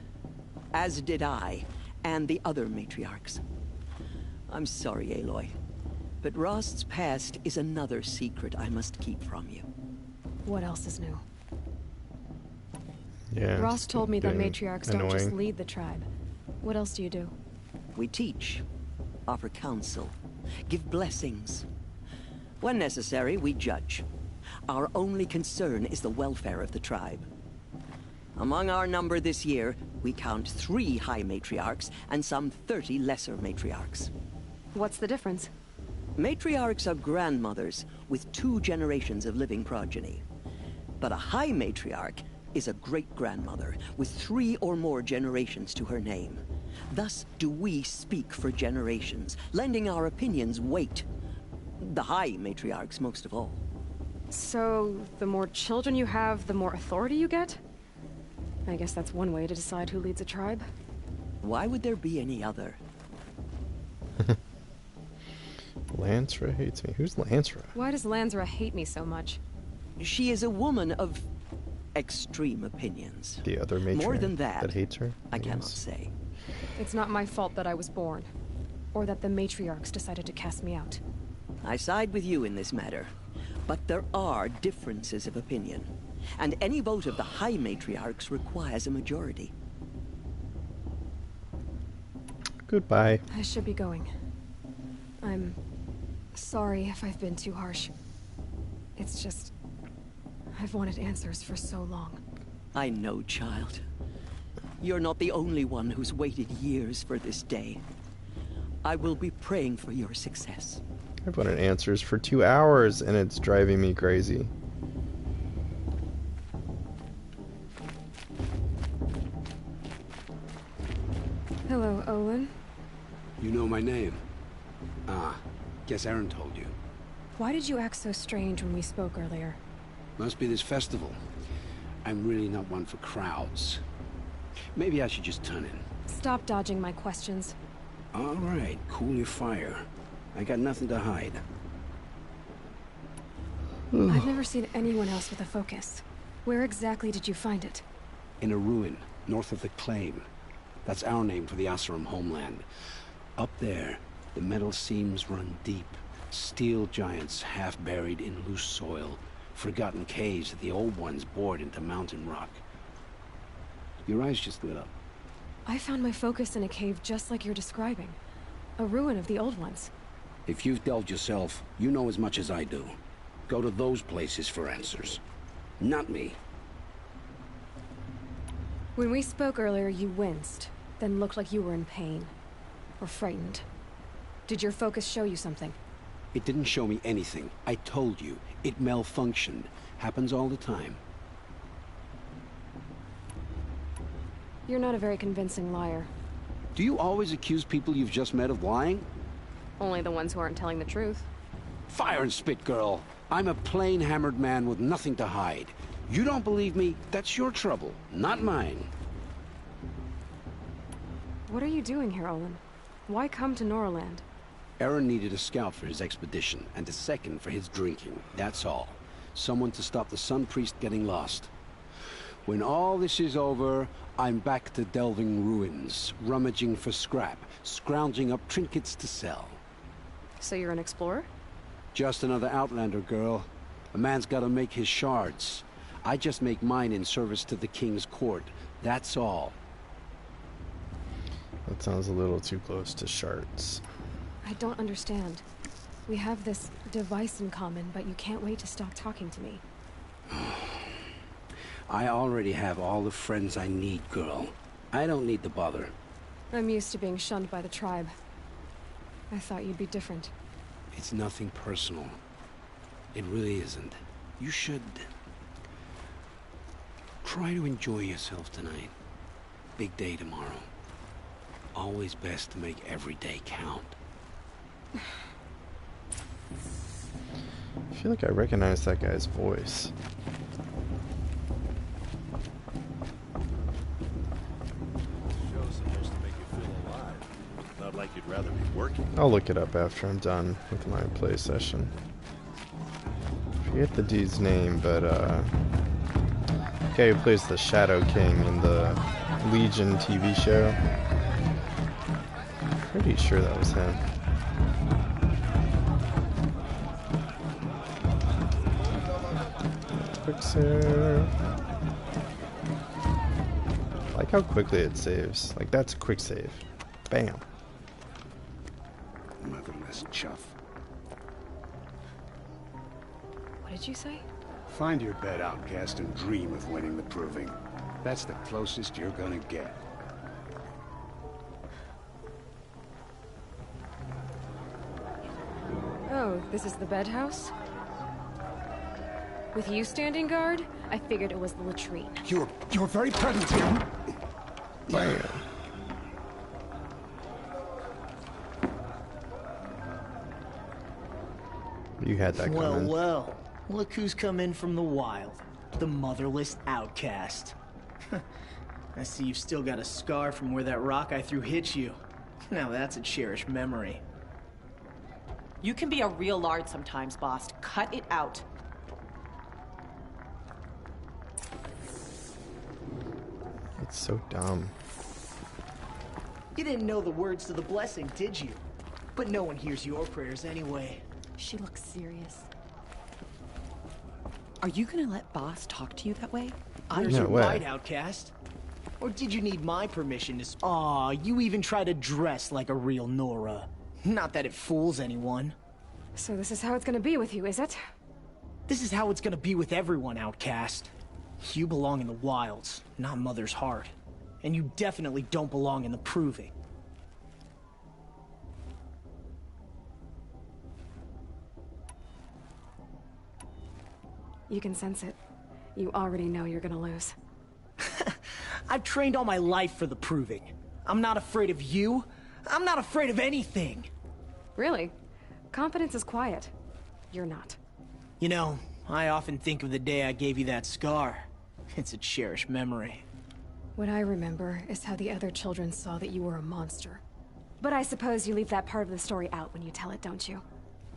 As did I, and the other matriarchs. I'm sorry, Aloy, but Rost's past is another secret I must keep from you. What else is new? Yeah. Rost told me that matriarchs don't just annoying. lead the tribe. What else do you do? We teach, offer counsel, give blessings. When necessary, we judge. Our only concern is the welfare of the tribe. Among our number this year, we count 3 high matriarchs and some 30 lesser matriarchs. What's the difference? Matriarchs are grandmothers with 2 generations of living progeny. But a high matriarch is a great-grandmother with 3 or more generations to her name. Thus do we speak for generations, lending our opinions weight. The high matriarchs most of all. So, the more children you have, the more authority you get? I guess that's one way to decide who leads a tribe. Why would there be any other? Lansra hates me. Who's Lansra? Why does Lansra hate me so much? She is a woman of extreme opinions. The other matriarch More than that hates her? I cannot say. It's not my fault that I was born. Or that the matriarchs decided to cast me out. I side with you in this matter. But there are differences of opinion. And any vote of the high matriarchs requires a majority. Goodbye. I should be going. I'm sorry if I've been too harsh. It's just... I've wanted answers for so long. I know, child. You're not the only one who's waited years for this day. I will be praying for your success. I've wanted answers for 2 hours, and it's driving me crazy. Hello, Olin. You know my name? Ah, guess Aaron told you. Why did you act so strange when we spoke earlier? Must be this festival. I'm really not one for crowds. Maybe I should just turn in. Stop dodging my questions. All right, cool your fire. I got nothing to hide. I've never seen anyone else with a focus. Where exactly did you find it? In a ruin, north of the Claim. That's our name for the Oseram homeland. Up there, the metal seams run deep. Steel giants half buried in loose soil. Forgotten caves that the old ones bored into mountain rock. Your eyes just lit up. I found my focus in a cave just like you're describing. A ruin of the old ones. If you've delved yourself, you know as much as I do. Go to those places for answers. Not me. When we spoke earlier, you winced, then looked like you were in pain. Or frightened. Did your focus show you something? It didn't show me anything. I told you. It malfunctioned. Happens all the time. You're not a very convincing liar. Do you always accuse people you've just met of lying? Only the ones who aren't telling the truth. Fire and spit, girl. I'm a plain hammered man with nothing to hide. You don't believe me? That's your trouble, not mine. What are you doing here, Olin? Why come to Norland? Aaron needed a scout for his expedition, and a second for his drinking. That's all. Someone to stop the Sun Priest getting lost. When all this is over, I'm back to delving ruins, rummaging for scrap, scrounging up trinkets to sell. So you're an explorer? Just another Outlander, girl. A man's gotta make his shards. I just make mine in service to the King's court. That's all. That sounds a little too close to shards. I don't understand. We have this device in common, but you can't wait to stop talking to me. I already have all the friends I need, girl. I don't need the bother. I'm used to being shunned by the tribe. I thought you'd be different. It's nothing personal. It really isn't. You should... try to enjoy yourself tonight. Big day tomorrow. Always best to make every day count. I feel like I recognize that guy's voice. Show's supposed to make you feel alive. Not like you'd rather be working. I'll look it up after I'm done with my play session. Forget the dude's name, but guy who plays the Shadow King in the Legion TV show. Pretty sure that was him. Quick save. I like how quickly it saves. Like, that's a quick save. Bam. Motherless chuff. What did you say? Find your bed, outcast, and dream of winning the proving. That's the closest you're gonna get. Oh, this is the bed house? With you standing guard, I figured it was the latrine. You're very present here. Bam. You had that coming. Well, look who's come in from the wild. The motherless outcast. I see you've still got a scar from where that rock I threw hit you. Now that's a cherished memory. You can be a real lard sometimes, boss. Cut it out. It's so dumb. You didn't know the words to the blessing, did you? But no one hears your prayers anyway. She looks serious. Are you gonna let boss talk to you that way? Where's your right, outcast? Or did you need my permission to... Aw, you even try to dress like a real Nora. Not that it fools anyone. So this is how it's gonna be with you, is it? This is how it's gonna be with everyone, outcast. You belong in the wilds, not Mother's heart. And you definitely don't belong in the proving. You can sense it. You already know you're gonna lose. I've trained all my life for the proving. I'm not afraid of you. I'm not afraid of anything. Really? Confidence is quiet. You're not. You know, I often think of the day I gave you that scar. It's a cherished memory. What I remember is how the other children saw that you were a monster. But I suppose you leave that part of the story out when you tell it, don't you?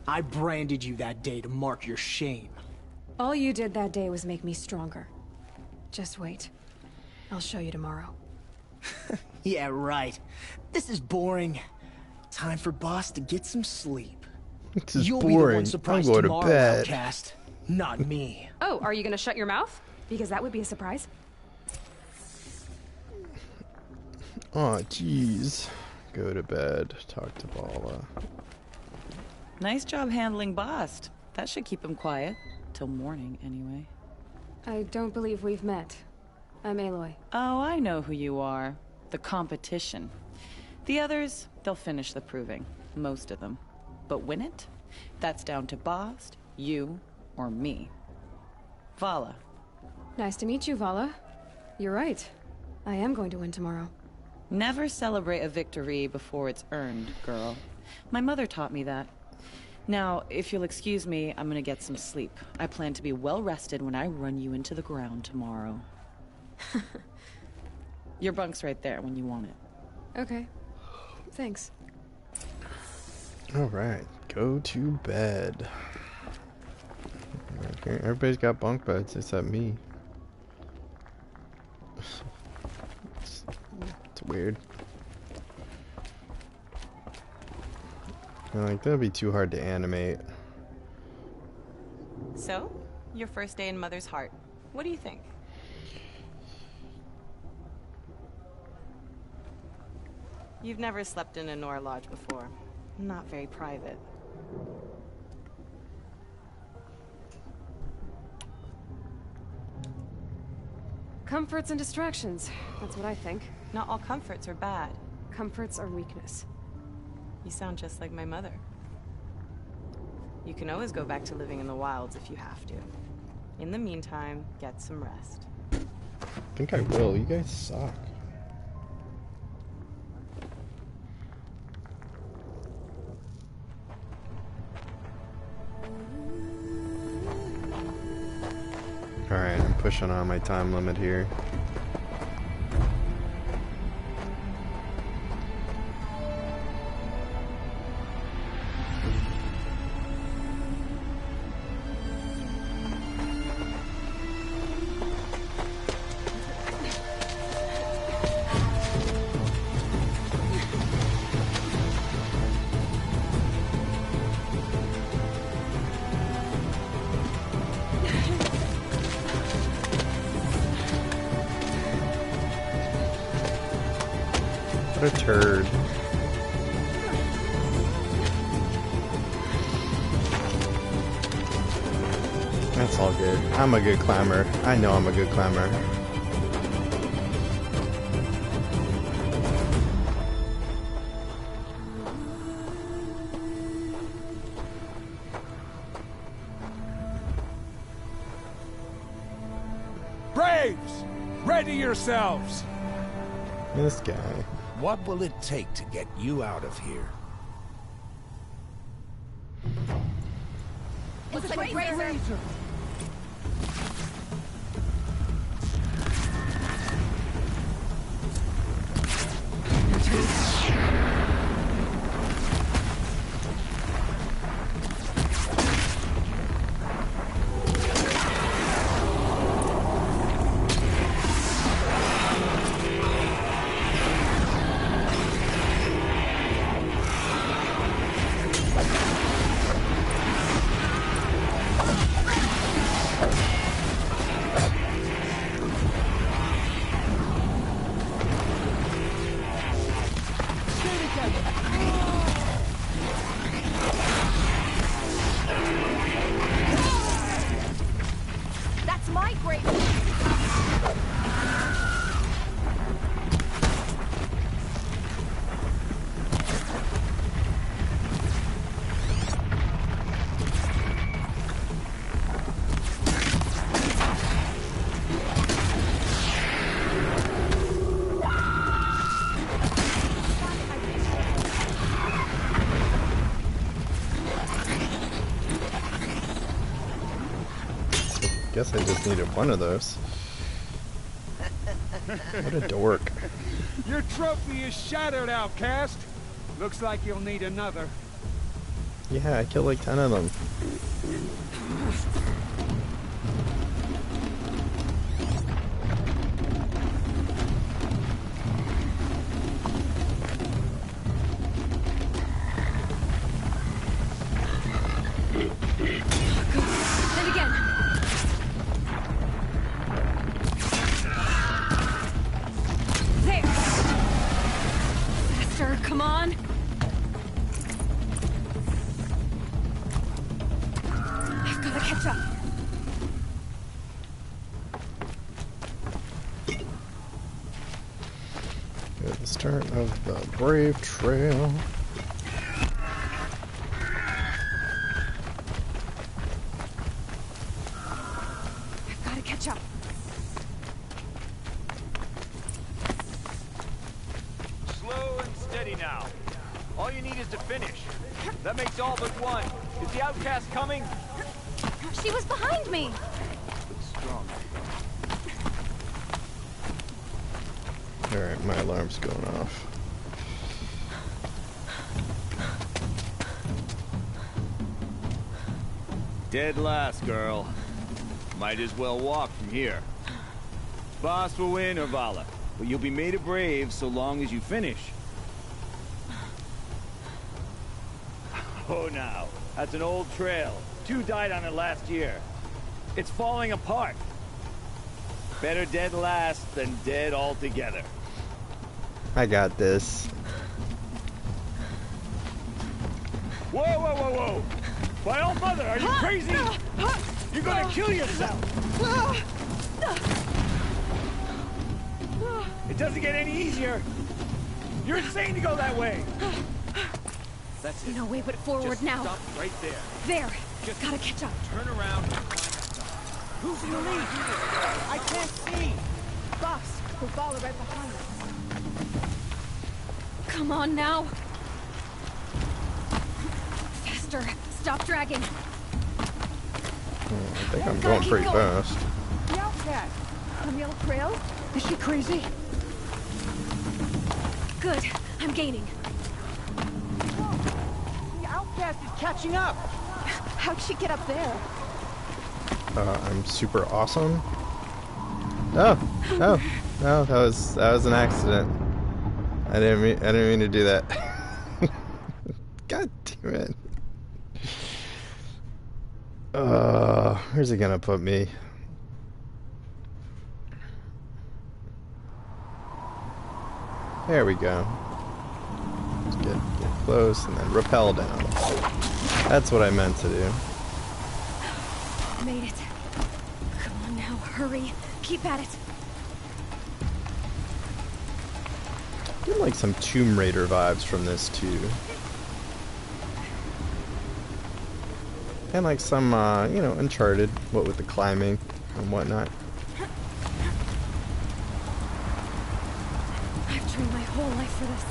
I branded you that day to mark your shame. All you did that day was make me stronger. Just wait. I'll show you tomorrow. Yeah, right. This is boring. Time for boss to get some sleep. This is You'll boring. be the one surprised I'm going tomorrow, to bed. outcast. Not me. Oh, are you gonna shut your mouth? Because that would be a surprise. Oh, jeez. Go to bed. Talk to Bala. Nice job handling Bast. That should keep him quiet. Till morning, anyway. I don't believe we've met. I'm Aloy. Oh, I know who you are. The competition. The others, they'll finish the proving. Most of them. But win it? That's down to Bast, you, or me. Vala. Nice to meet you, Vala. You're right. I am going to win tomorrow. Never celebrate a victory before it's earned, girl. My mother taught me that. Now, if you'll excuse me, I'm gonna get some sleep. I plan to be well rested when I run you into the ground tomorrow. Your bunk's right there when you want it. Okay. Thanks. Alright, go to bed. Okay, everybody's got bunk beds except me. It's weird. Like, that'd be too hard to animate. So, your first day in Mother's heart. What do you think? You've never slept in a Nora lodge before. Not very private. Comforts and distractions. That's what I think. Not all comforts are bad. Comforts are weakness. You sound just like my mother. You can always go back to living in the wilds if you have to. In the meantime, get some rest. I think I will. You guys suck. Alright, I'm pushing on my time limit here. What a turd. That's all good. I'm a good climber. I know I'm a good climber. Braves! Ready yourselves! This guy. What will it take to get you out of here? It's a razor. That's my grave. Guess I just needed one of those. What a dork. Your trophy is shattered, outcast. Looks like you'll need another. Yeah, I killed like 10 of them. And again. There. Faster, come on. I've got to catch up. Good, the start of the Brave Trail. I've got to catch up. All you need is to finish. That makes all but one. Is the outcast coming? She was behind me. Looks strong. Alright, my alarm's going off. Dead last, girl. Might as well walk from here. Boss will win, or Vala, but you'll be made a brave so long as you finish. Oh, now. That's an old trail. 2 died on it last year. It's falling apart. Better dead last than dead altogether. I got this. Whoa, whoa, whoa, whoa! My old mother, are you crazy? You're gonna kill yourself! It doesn't get any easier. You're insane to go that way. That's it. No way but forward Just now. Stop right there. There. Just Gotta catch up. Turn around and climb that top. Who's in the lead? I can't see. Boss, we'll follow right behind us. Come on now. Faster. Stop dragging. I think I'm going pretty fast. The outcast. On the old trail? Is she crazy? Good. I'm gaining. The outcast is catching up. How'd she get up there? I'm super awesome. Oh, no, that was an accident. I didn't mean to do that. God damn it. Where's he gonna put me? There we go. Just get close and then rappel down. That's what I meant to do. Made it. Come on now, hurry. Keep at it. Getting like some Tomb Raider vibes from this too. And like some, you know, Uncharted, what with the climbing and whatnot. I've trained my whole life for this.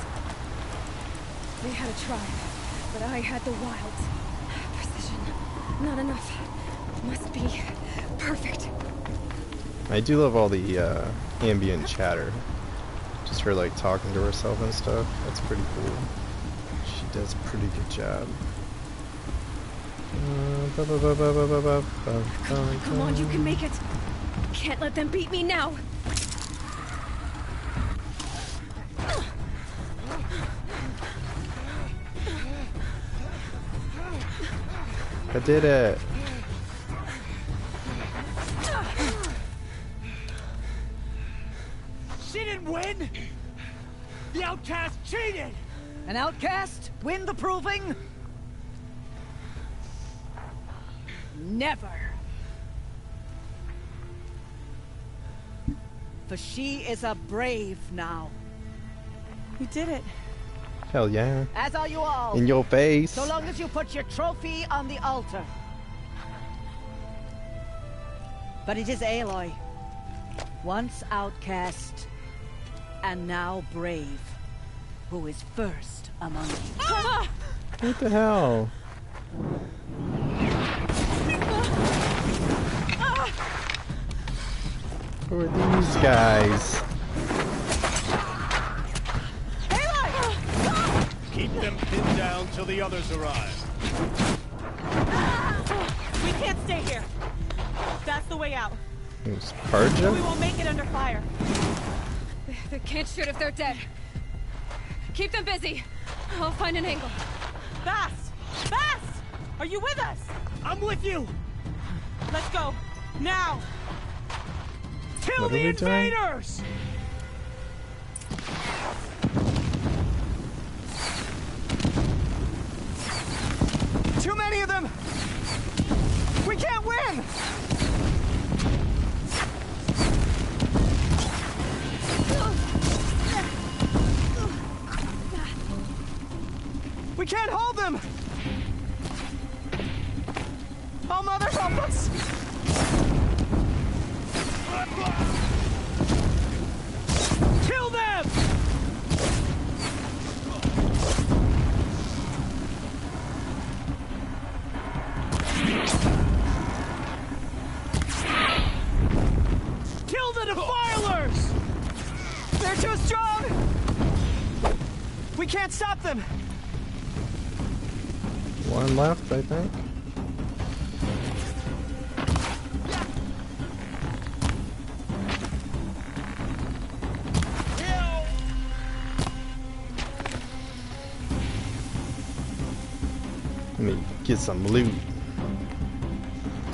They had a tribe, but I had the wilds. Precision. Not enough. Must be perfect. I do love all the ambient chatter. Just her like talking to herself and stuff. That's pretty cool. She does a pretty good job. Come on, you can make it. Can't let them beat me now. I did it. She didn't win! The outcast cheated! An outcast win the proving? Never! For she is a brave now. You did it. Hell yeah. As are you all. In your face. So long as you put your trophy on the altar. But it is Aloy. Once outcast, and now brave, who is first among you. What the hell? Who are these guys? Keep them pinned down till the others arrive. We can't stay here. That's the way out. Who's Karja? We won't make it under fire. They can't shoot if they're dead. Keep them busy. I'll find an angle. Fast! Fast! Are you with us? I'm with you! Let's go. Now! Kill What are the we doing? invaders! Too many of them! We can't win! We can't hold them! Oh, Mother, help us! Kill them! defilers! They're too strong! We can't stop them! One left, I think. Let me get some loot.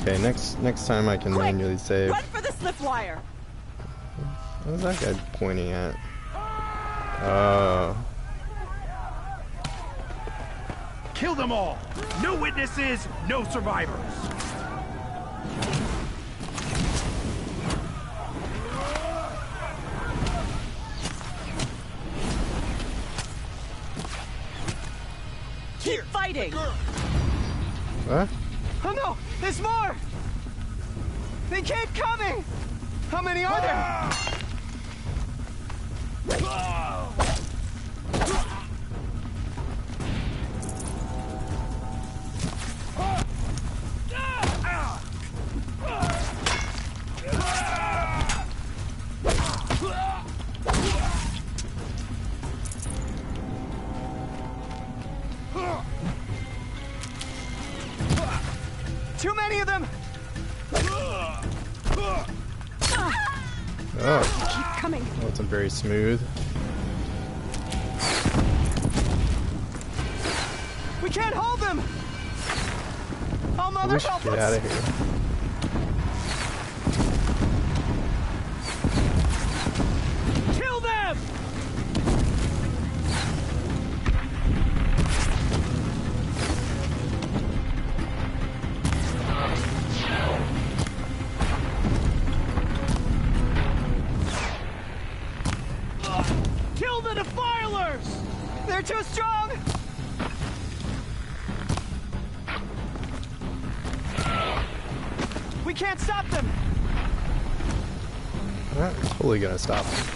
Okay, next time I can manually save. Run for the slip wire. What was that guy pointing at? Oh. Kill them all! No witnesses, no survivors! Keep fighting! What? Oh no! There's more! They keep coming! How many are there? Too many of them! Oh. Keep coming. That wasn't very smooth. We can't hold them! Oh, Mother, We should help get us! out of here. Kill them! Kill the defilers! They're too strong! We can't stop them! Alright, totally gonna stop him.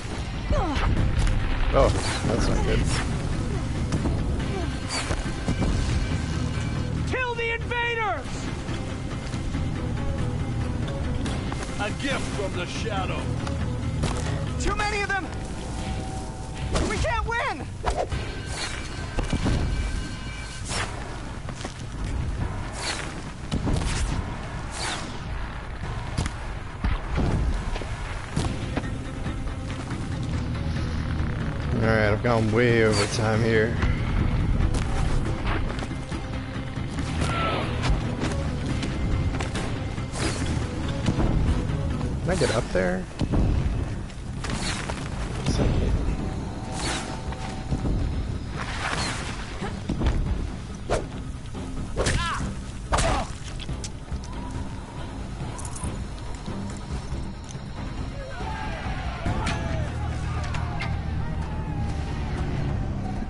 Oh, that's not good. Kill the invaders! A gift from the shadow. Too many of them! We can't win! Alright, I've gone way over time here. Can I get up there?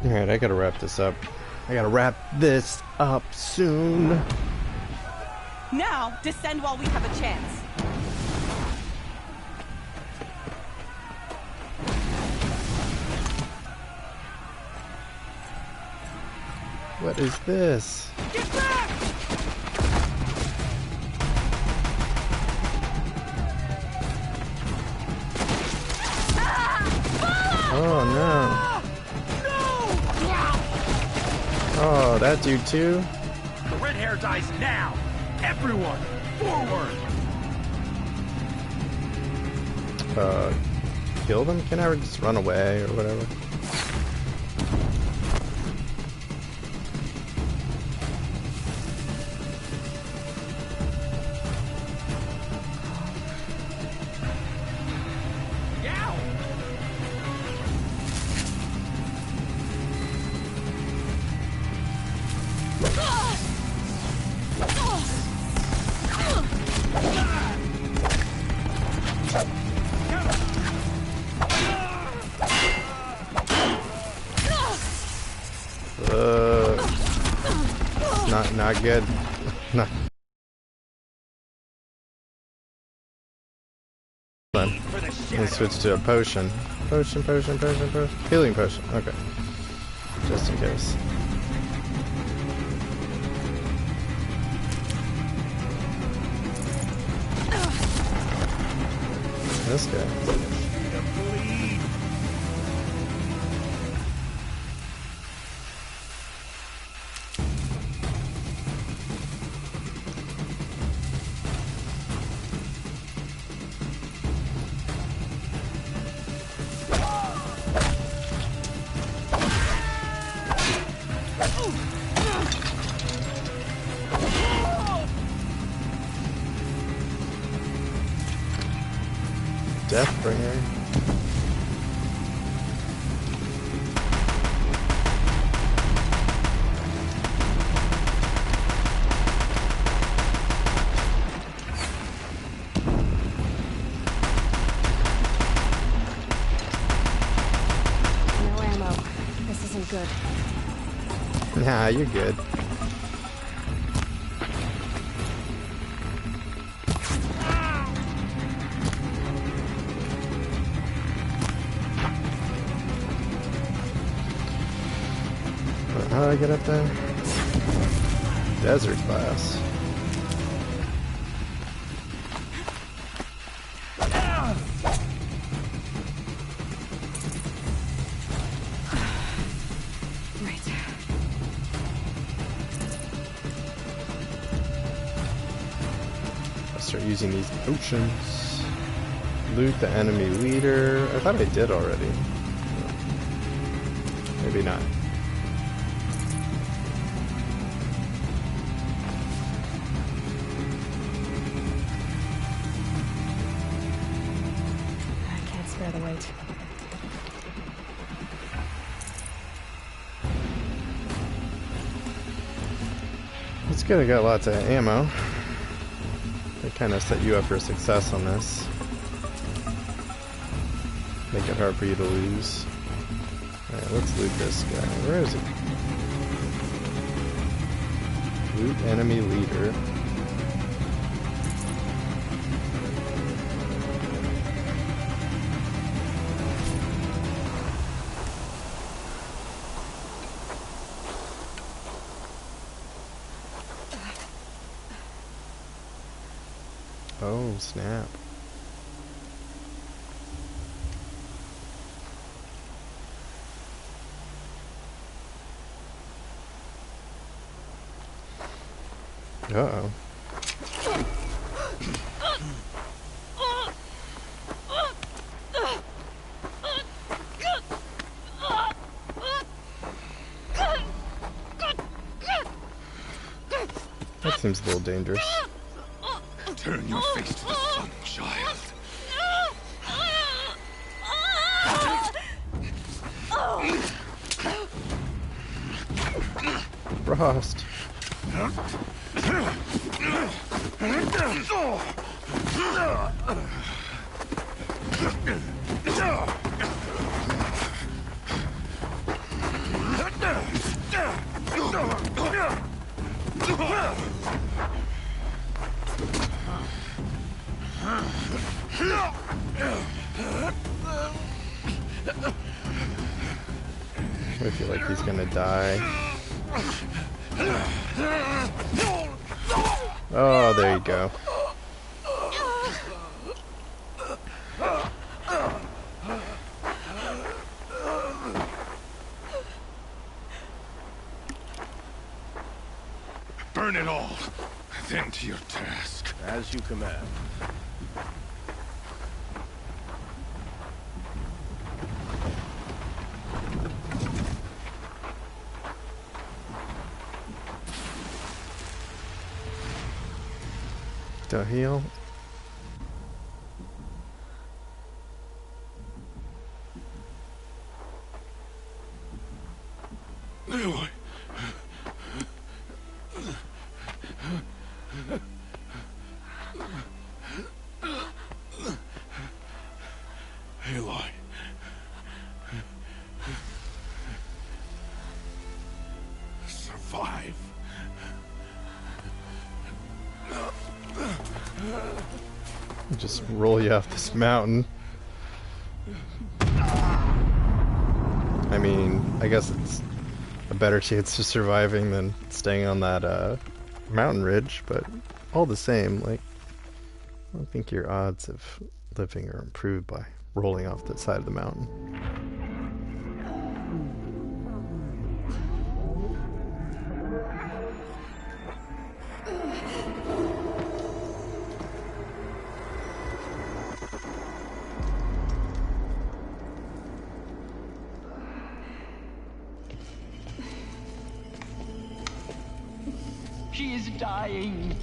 Alright, I gotta wrap this up. I gotta wrap this up soon. Now, descend while we have a chance. What is this? Get back! Oh no. Oh, that dude too? The red hair dies now! Everyone, forward! Kill them? Can I just run away or whatever? Not good. Not. Let me switch to a potion. Potion. Healing potion. Okay. Just in case. This guy. Deathbringer. No ammo. This isn't good. Nah, you're good. How do I get up there? Desert class. Right. I'll start using these potions. Loot the enemy leader. I thought I did already. Maybe not. Bear the weight. It's good, I got lots of ammo. They kind of set you up for success on this. Make it hard for you to lose. Alright, let's loot this guy. Where is he? Loot enemy leader. Oh, snap. Uh-oh. That seems a little dangerous. Turn your face to the sun, child. Frost. I feel like he's gonna die. Oh, there you go. Burn it all, then to your task. As you command. To heal. Aloy. Aloy. Survive. Just roll you off this mountain. I mean, I guess it's a better chance of surviving than staying on that mountain ridge, but all the same, like, I don't think your odds of living or improved by rolling off the side of the mountain. She is dying.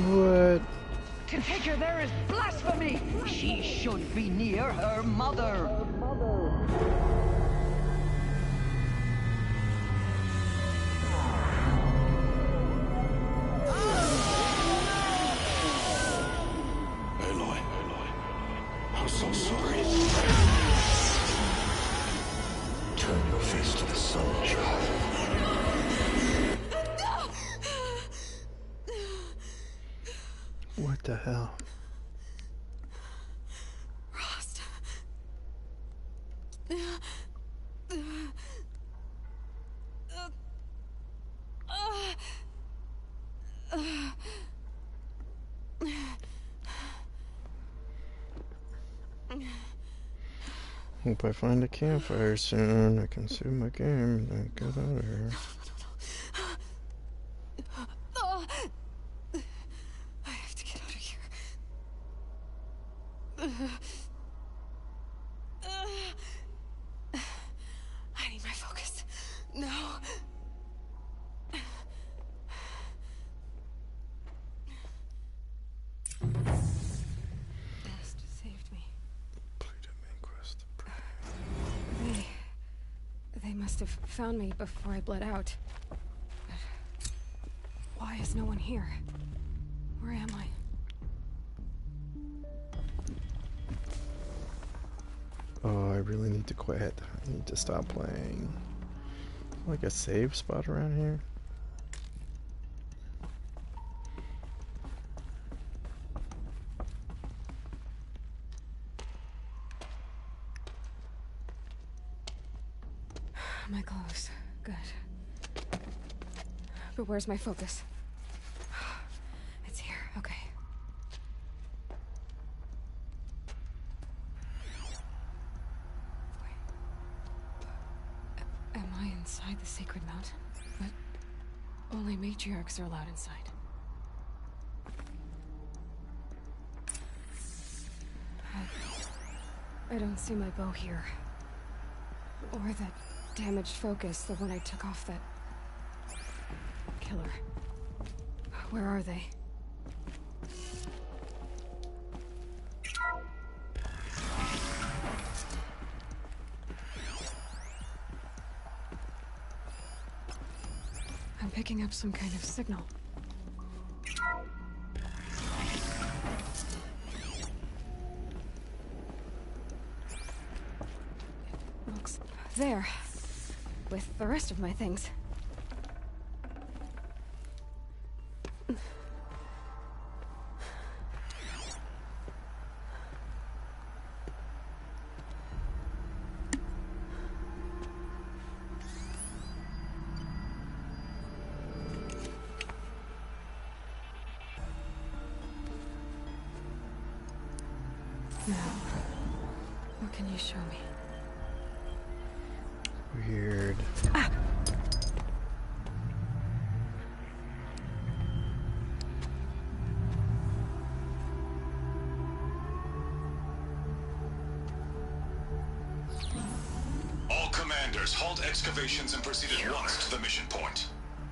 What? To take her there is blasphemy. She should be near her mother. Aloy, I'm so sorry. Turn your face to the sun, child. What the hell? Rost. Hope I find a campfire soon. I can save my game and get out of here. I have to get out of here. I need my focus. No. Rost saved me. They must have found me before I bled out. But why is no one here? Where am I? Oh, I really need to quit. I need to stop playing. Like a save spot around here? My clothes. Good. But where's my focus? It's here. Okay. Wait. Am I inside the sacred mountain? But only matriarchs are allowed inside. I don't see my bow here. Or that damaged focus, the one I took off that killer. Where are they? I'm picking up some kind of signal. It looks there. With the rest of my things. Now, what can you show me? Weird. Ah! All commanders, halt excavations and proceed at once to the mission point.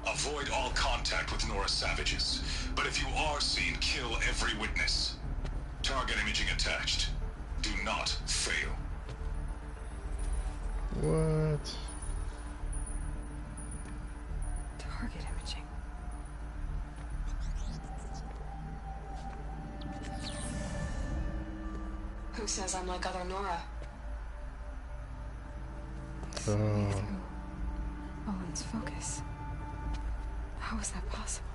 Avoid all contact with Nora savages. But if you are seen, kill every witness. Target imaging attached. Do not fail. What? Target imaging. Who says I'm like other Nora? Oh. Owen's focus. How is that possible?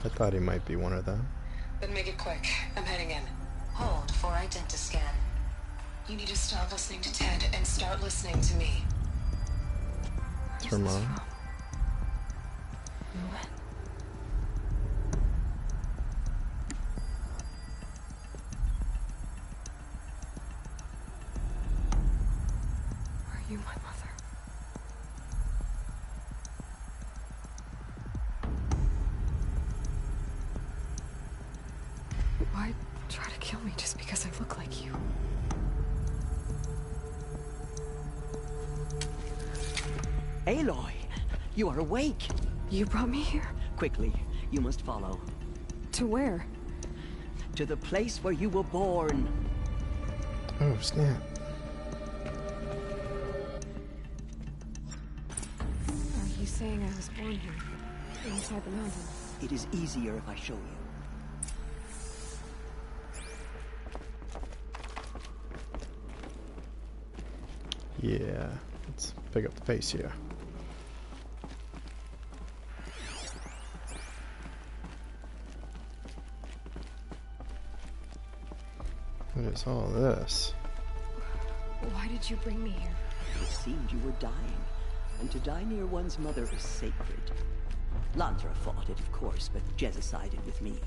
I thought he might be one of them. Then make it quick. I'm heading in. Hold for identity. You need to stop listening to Ted and start listening to me. It's her mom. Are you my mother? Why try to kill me just because I look like you? Aloy, you are awake. You brought me here? Quickly, you must follow. To where? To the place where you were born. Oh, snap. Are you saying I was born here? Inside the mountain? It is easier if I show you. Yeah, let's pick up the pace here. What is all this? Why did you bring me here? It seemed you were dying, and to die near one's mother is sacred. Landra fought it, of course, but Jezza sided with me.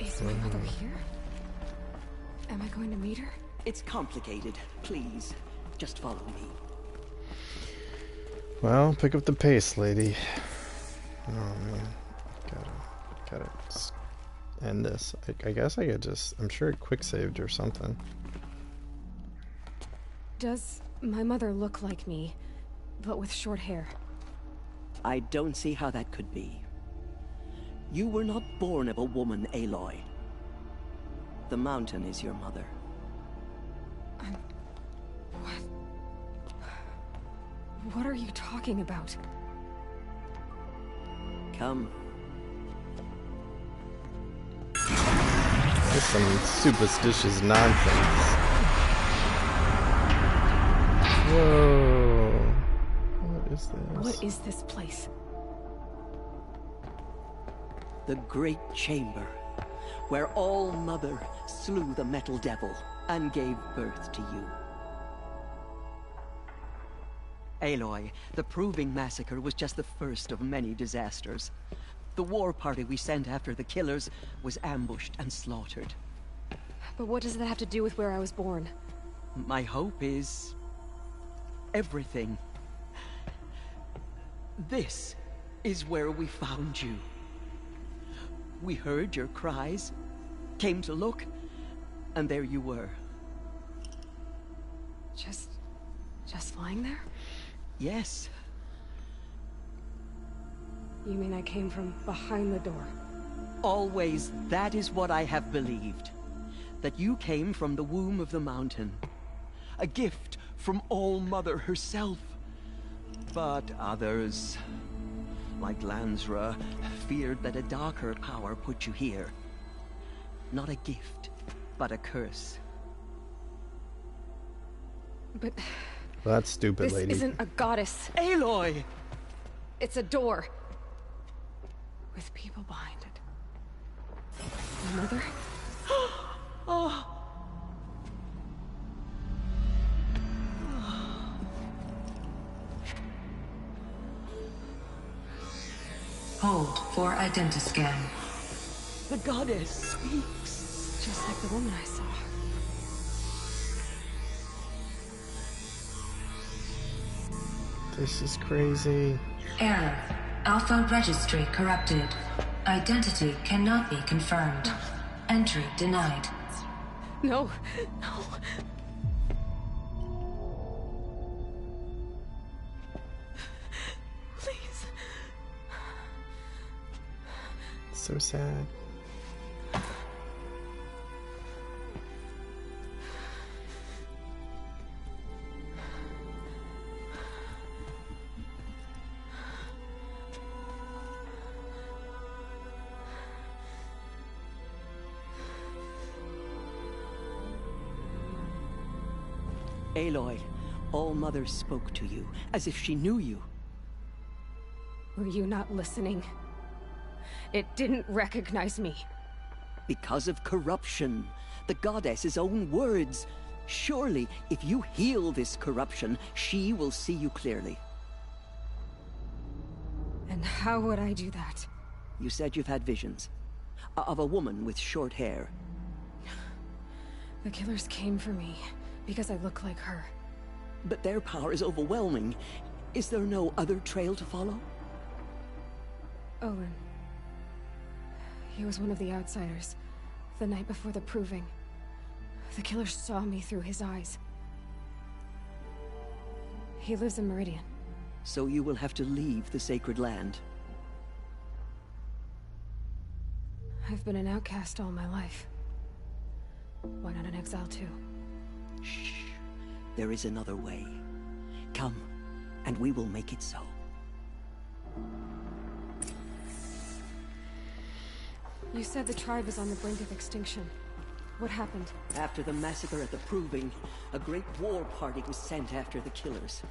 Is my mother here? Am I going to meet her? It's complicated. Please, just follow me. Well, pick up the pace, lady. Oh man, gotta just end this. I guess I could just. I'm sure it quick saved or something. Does my mother look like me, but with short hair? I don't see how that could be. You were not born of a woman, Aloy. The mountain is your mother. What are you talking about? Come. That's some superstitious nonsense. Whoa. What is this? What is this place? The Great Chamber, where All Mother slew the Metal Devil and gave birth to you. Aloy, the Proving Massacre was just the first of many disasters. The war party we sent after the killers was ambushed and slaughtered. But what does that have to do with where I was born? My hope is everything. This is where we found you. We heard your cries, came to look, and there you were. Just lying there? Yes. You mean I came from behind the door? Always, that is what I have believed. That you came from the womb of the mountain. A gift from All Mother herself. But others, like Lansra, feared that a darker power put you here. Not a gift, but a curse. But... Well, that's stupid, lady. This isn't a goddess. Aloy! It's a door. With people behind it. My mother? Oh. Hold for identiscan. The goddess speaks. Just like the woman I saw. This is crazy. Error. Alpha registry corrupted. Identity cannot be confirmed. Entry denied. No, no. Please. So sad. Aloy, All Mother spoke to you, as if she knew you. Were you not listening? It didn't recognize me. Because of corruption. The goddess's own words. Surely, if you heal this corruption, she will see you clearly. And how would I do that? You said you've had visions. Of a woman with short hair. The killers came for me because I look like her. But their power is overwhelming. Is there no other trail to follow? Owen. He was one of the outsiders. The night before the proving. The killer saw me through his eyes. He lives in Meridian. So you will have to leave the sacred land. I've been an outcast all my life. Why not an exile too? Shh. There is another way. Come, and we will make it so. You said the tribe is on the brink of extinction. What happened? After the massacre at the Proving, a great war party was sent after the killers.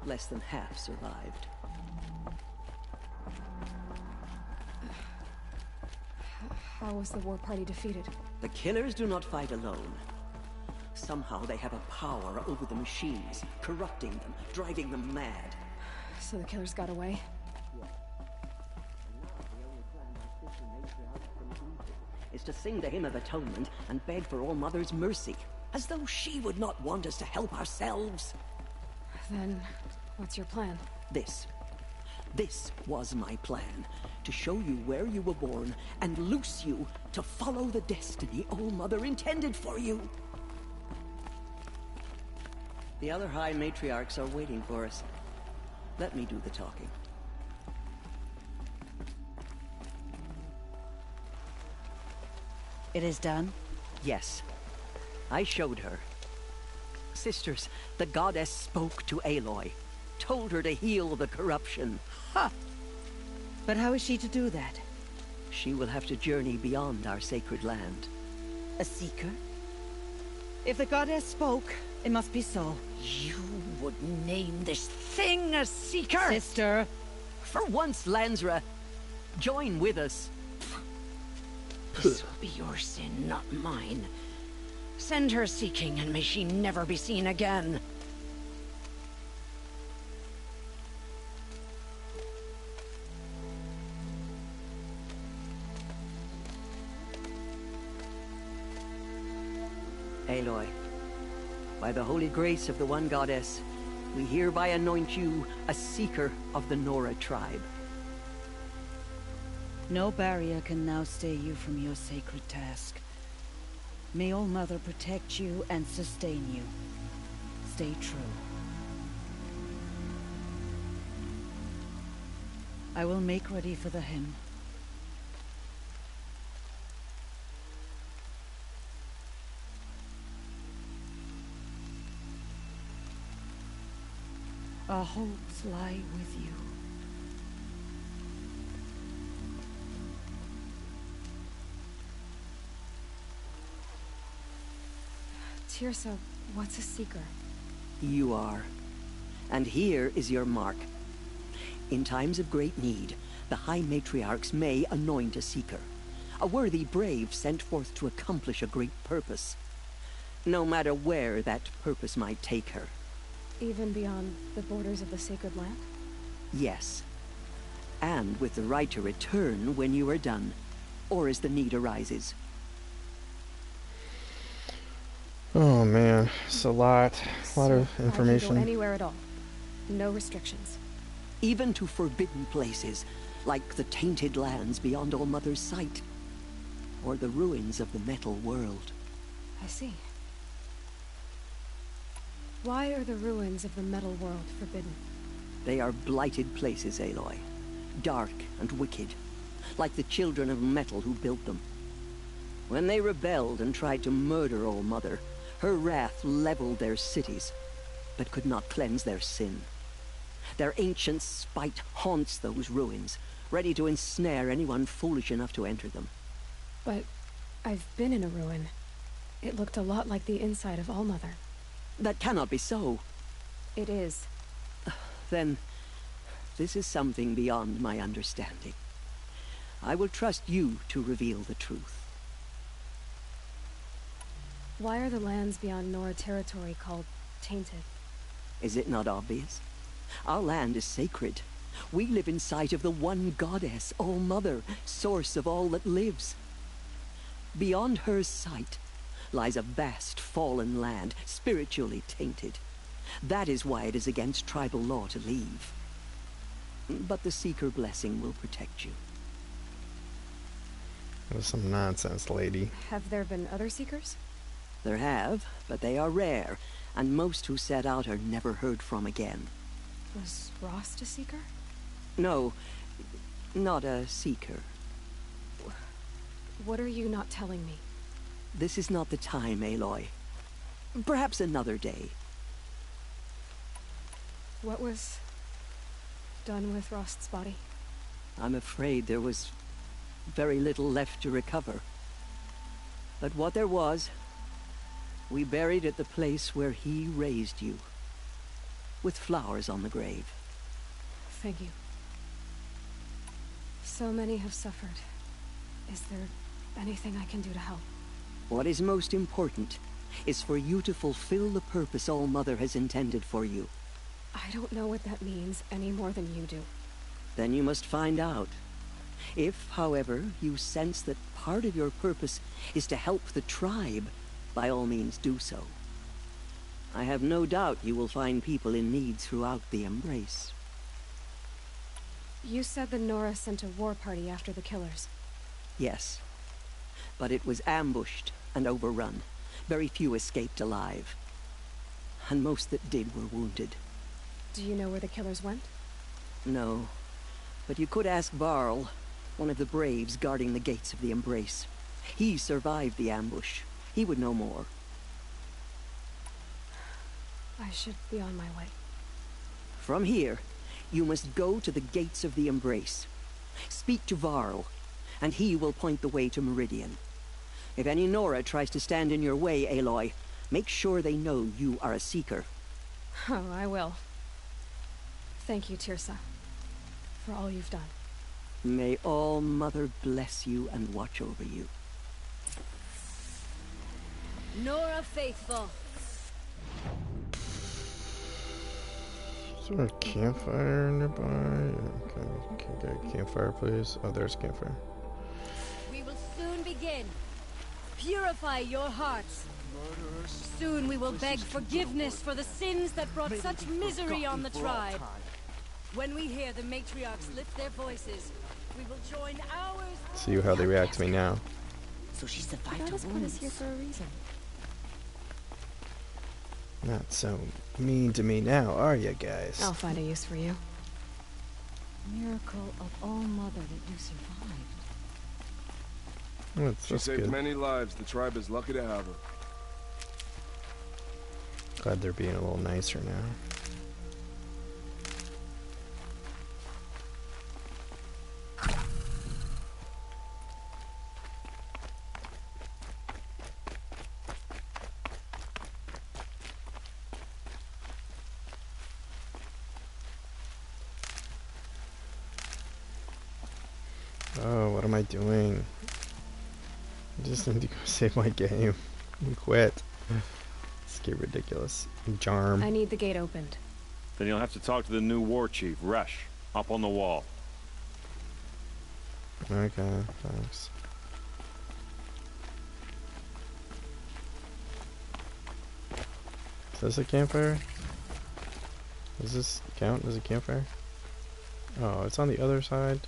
Less than half survived. How was the war party defeated? The killers do not fight alone. Somehow they have a power over the machines, corrupting them, driving them mad. So the killers got away? Is to sing the Hymn of Atonement and beg for All Mother's mercy, as though she would not want us to help ourselves. Then, what's your plan? This was my plan, to show you where you were born and loose you to follow the destiny All Mother intended for you. The other High Matriarchs are waiting for us. Let me do the talking. It is done? Yes. I showed her. Sisters, the goddess spoke to Aloy. Told her to heal the corruption. Ha! But how is she to do that? She will have to journey beyond our sacred land. A seeker? If the goddess spoke, it must be so. You would name this thing a seeker? Sister! For once, Lansra, join with us. This will be your sin, not mine. Send her seeking, and may she never be seen again. Aloy, by the holy grace of the one goddess, we hereby anoint you a seeker of the Nora tribe. No barrier can now stay you from your sacred task. May All Mother protect you and sustain you. Stay true. I will make ready for the hymn. Our hopes lie with you. Tirsa, what's a seeker? You are. And here is your mark. In times of great need, the High Matriarchs may anoint a seeker. A worthy brave sent forth to accomplish a great purpose. No matter where that purpose might take her. Even beyond the borders of the sacred land? Yes. And with the right to return when you are done, or as the need arises. Oh man, it's a lot of I information. can go anywhere at all. No restrictions. Even to forbidden places, like the tainted lands beyond All Mother's sight. Or the ruins of the metal world. I see. Why are the ruins of the metal world forbidden? They are blighted places, Aloy. Dark and wicked. Like the children of metal who built them. When they rebelled and tried to murder All Mother, her wrath leveled their cities, but could not cleanse their sin. Their ancient spite haunts those ruins, ready to ensnare anyone foolish enough to enter them. But I've been in a ruin. It looked a lot like the inside of All Mother. That cannot be so. It is. Then, this is something beyond my understanding. I will trust you to reveal the truth. Why are the lands beyond Nora territory called tainted? Is it not obvious? Our land is sacred. We live in sight of the one goddess, All-Mother, source of all that lives. Beyond her sight lies a vast fallen land, spiritually tainted. That is why it is against tribal law to leave. But the Seeker blessing will protect you. That was some nonsense, lady. Have there been other Seekers? There have, but they are rare, and most who set out are never heard from again. Was Rost a Seeker? No, not a Seeker. What are you not telling me? This is not the time, Aloy. Perhaps another day. What was done with Rost's body? I'm afraid there was very little left to recover. But what there was, we buried at the place where he raised you, with flowers on the grave. Thank you. So many have suffered. Is there anything I can do to help? What is most important is for you to fulfill the purpose All-Mother has intended for you. I don't know what that means any more than you do. Then you must find out. If, however, you sense that part of your purpose is to help the tribe, by all means do so. I have no doubt you will find people in need throughout the Embrace. You said the Nora sent a war party after the killers. Yes. But it was ambushed and overrun. Very few escaped alive. And most that did were wounded. Do you know where the killers went? No. But you could ask Varl, one of the braves guarding the gates of the Embrace. He survived the ambush. He would know more. I should be on my way. From here, you must go to the gates of the Embrace. Speak to Varl, and he will point the way to Meridian. If any Nora tries to stand in your way, Aloy, make sure they know you are a Seeker. Oh, I will. Thank you, Tirsa, for all you've done. May All-Mother bless you and watch over you. Nora Faithful. Is there a campfire nearby? Okay, can I get a campfire, please? Oh, there's a campfire. We will soon begin. Purify your hearts. Soon we will beg forgiveness for the sins that brought such misery on the tribe. When we hear the matriarchs lift their voices, we will join ours. See how they react to me now. So she survived God her has put us here wounds. for a reason. Not so mean to me now, are you guys? I'll find a use for you. Miracle of All-Mother that you survived. She That's saved good. many lives. The tribe is lucky to have her. Glad they're being a little nicer now. Oh, what am I doing? I just need to go save my game and quit. It's getting ridiculous. Jarm. I need the gate opened. Then you'll have to talk to the new war chief, Resh, up on the wall. Okay, thanks. Is this a campfire? Does this count as a campfire? Oh, it's on the other side.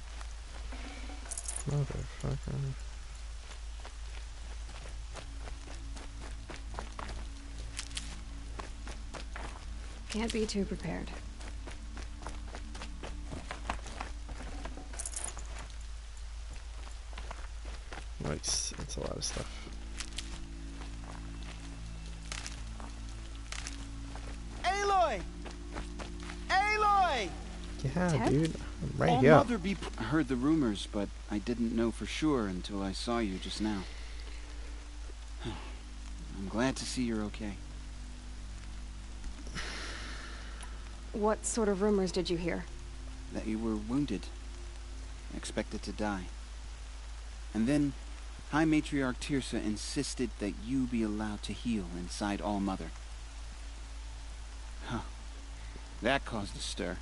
Motherfucker. Can't be too prepared. Nice. That's a lot of stuff. Aloy! Aloy! Yeah, Ted? dude. I'm right here. All-Mother be heard the rumors, but I didn't know for sure until I saw you just now. I'm glad to see you're okay. What sort of rumors did you hear? That you were wounded. Expected to die. And then High Matriarch Tirsa insisted that you be allowed to heal inside All-Mother. Huh. That caused a stir.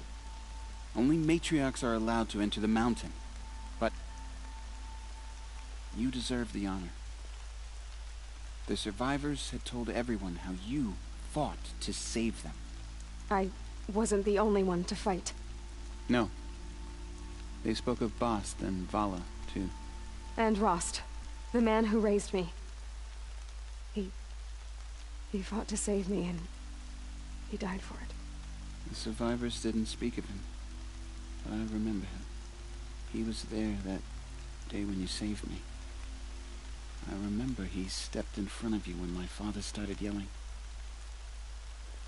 Only matriarchs are allowed to enter the mountain. But you deserve the honor. The survivors had told everyone how you fought to save them. I wasn't the only one to fight. No. They spoke of Bast and Vala, too. And Rost, the man who raised me. He fought to save me, and he died for it. The survivors didn't speak of him, but I remember him. He was there that day when you saved me. I remember he stepped in front of you when my father started yelling.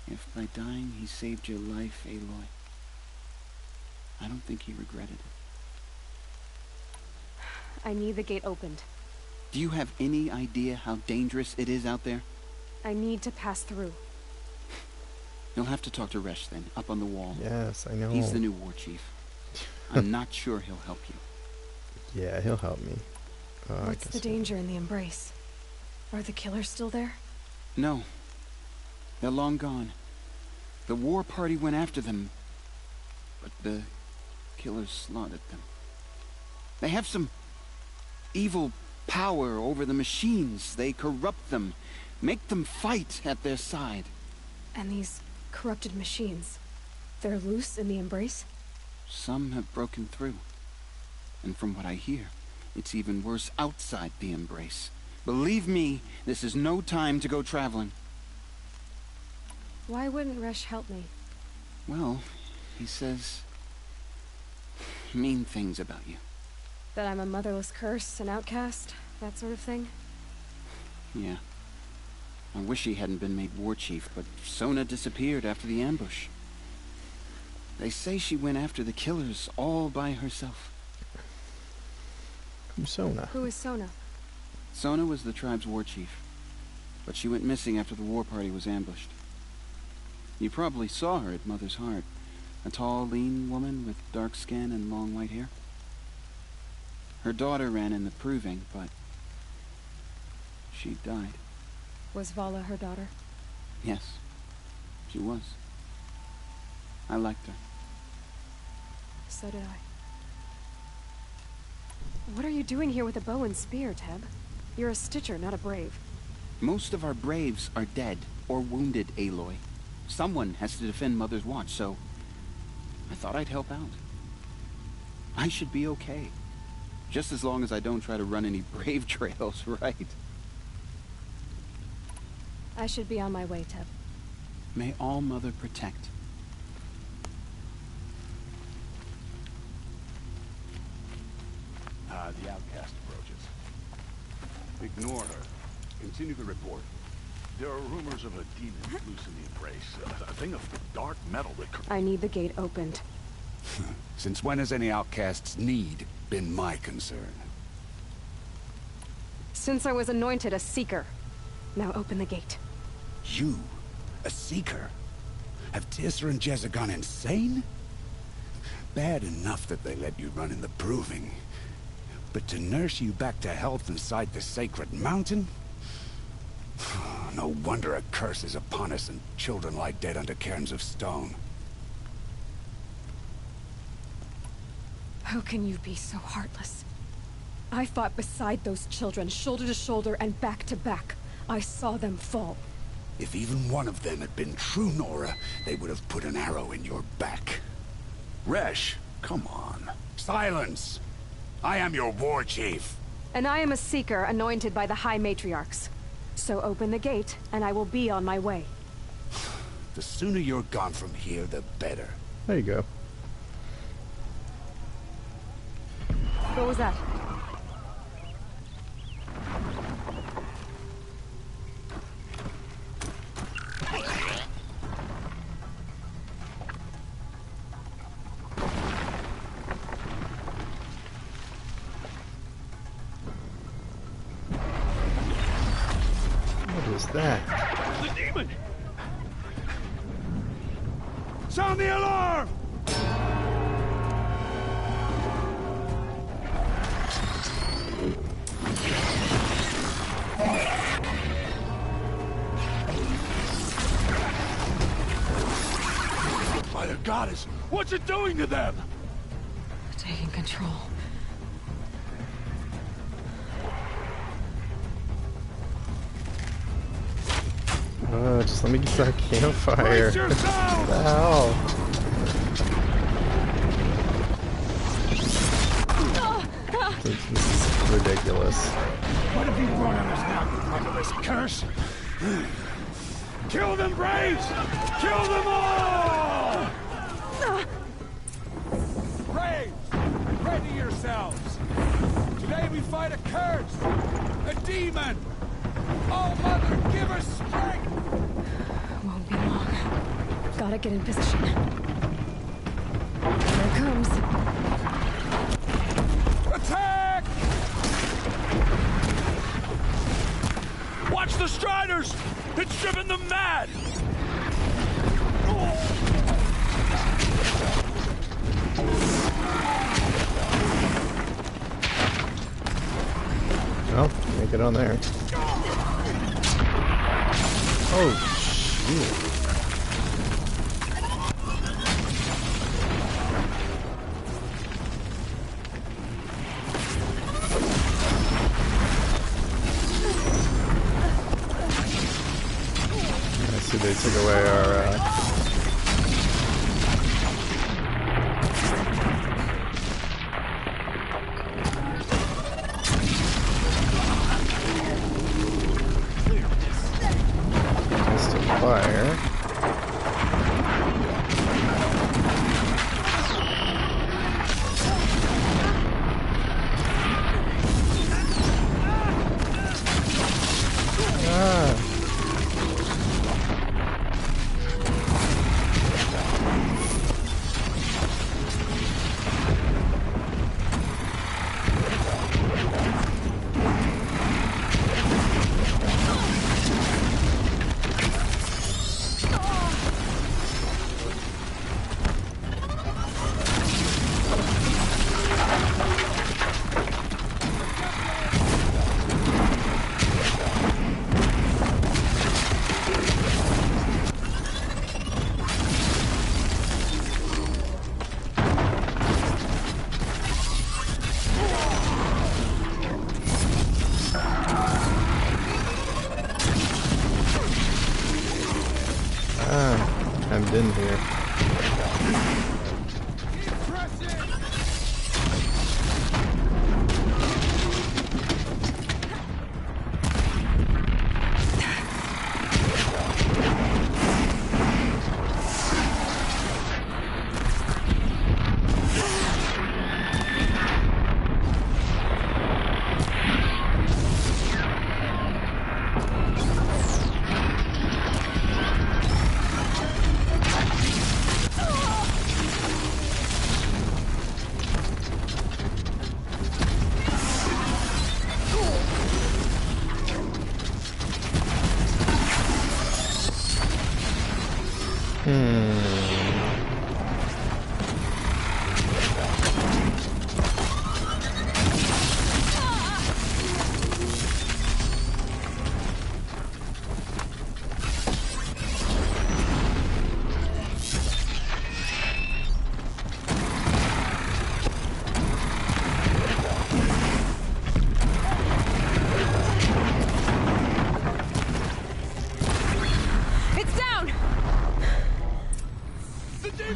If by dying he saved your life, Aloy, I don't think he regretted it. I need the gate opened. Do you have any idea how dangerous it is out there? I need to pass through. You'll have to talk to Resh then, up on the wall. Yes, I know. He's the new war chief. I'm not sure he'll help you. Yeah, he'll help me. What's the danger in the embrace? Are the killers still there? No. They're long gone. The war party went after them, but the killers slaughtered them. They have some evil power over the machines. They corrupt them, make them fight at their side. And these corrupted machines, they're loose in the embrace? Some have broken through. And from what I hear, it's even worse outside the embrace. Believe me, this is no time to go traveling. Why wouldn't Resh help me? Well, he says mean things about you. That I'm a motherless curse, an outcast, that sort of thing? Yeah. I wish he hadn't been made war chief, but Sona disappeared after the ambush. They say she went after the killers all by herself. Who's Sona? Who is Sona? Sona was the tribe's war chief, but she went missing after the war party was ambushed. You probably saw her at Mother's Heart. A tall, lean woman with dark skin and long white hair. Her daughter ran in the proving, but she died. Was Vala her daughter? Yes, she was. I liked her. So did I. What are you doing here with a bow and spear, Teb? You're a Stitcher, not a Brave. Most of our Braves are dead or wounded, Aloy. Someone has to defend Mother's Watch, so I thought I'd help out. I should be okay. Just as long as I don't try to run any Brave trails, right? I should be on my way, Teb. May All-Mother protect. The outcast approaches. Ignore her. Continue the report. There are rumors of a demon loose in the embrace. A thing of dark metal that... I need the gate opened. Since when has any outcast's need been my concern? Since I was anointed a Seeker. Now open the gate. You? A Seeker? Have Tirsa and Jezza gone insane? Bad enough that they let you run in the proving. But to nurse you back to health inside the sacred mountain? No wonder a curse is upon us and children lie dead under cairns of stone. How can you be so heartless? I fought beside those children, shoulder to shoulder and back to back. I saw them fall. If even one of them had been true Nora, they would have put an arrow in your back. Resh, come on. Silence! I am your war chief. And I am a Seeker anointed by the High Matriarchs. So open the gate, and I will be on my way. The sooner you're gone from here, the better. There you go. What was that? What is that? The demon! Sound the alarm! goddess! What's it doing to them? Taking control. Just let me get that campfire. Brace What the yourselves! hell? This is ridiculous. What have you brought on us now, you motherless curse? Kill them, Braves! Kill them all! Braves, ready yourselves. Today we fight a curse, a demon. Oh, Mother, give us strength! Won't be long. Gotta get in position. Here it comes. Attack! Watch the Striders! It's driven them mad! Well, can't get on there. Oh, shoot. I see they took away our, fire. I'm in here.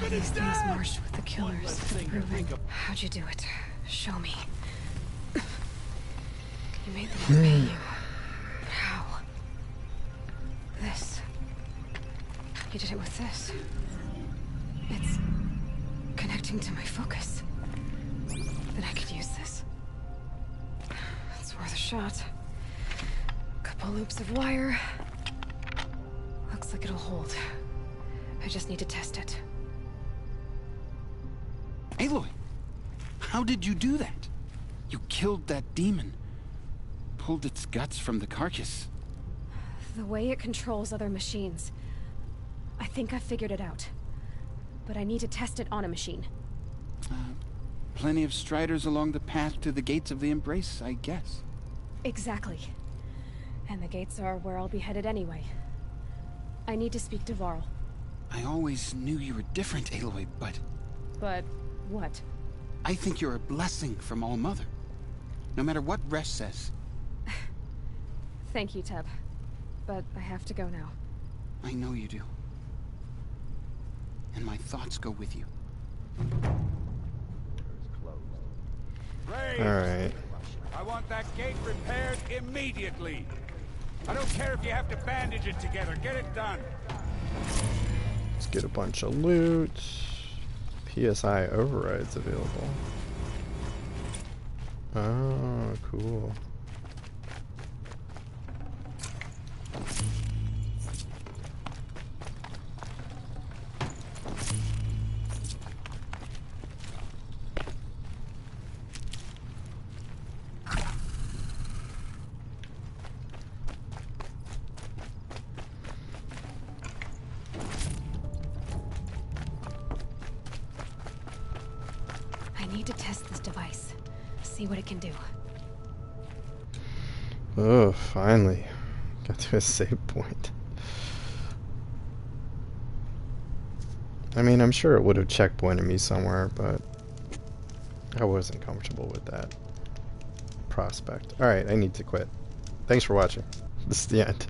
These things marched with the killers. How'd you do it? Show me. You made them obey you. But how? This. You did it with this. It's connecting to my focus. Then I could use this. It's worth a shot. Couple loops of wire. Looks like it'll hold. I just need to test it. Aloy, how did you do that? You killed that demon. Pulled its guts from the carcass. The way it controls other machines. I think I figured it out. But I need to test it on a machine. Plenty of striders along the path to the gates of the Embrace, I guess. Exactly. And the gates are where I'll be headed anyway. I need to speak to Varl. I always knew you were different, Aloy, but... But what? I think you're a blessing from All Mother. No matter what Resh says. Thank you, Teb. But I have to go now. I know you do. And my thoughts go with you. Graves, Alright. I want that gate repaired immediately. I don't care if you have to bandage it together. Get it done. Let's get a bunch of loot. PSI overrides available. Oh, cool. I need to test this device. See what it can do. Oh, finally. Got to a save point. I mean, I'm sure it would have checkpointed me somewhere, but I wasn't comfortable with that prospect. Alright, I need to quit. Thanks for watching. This is the end.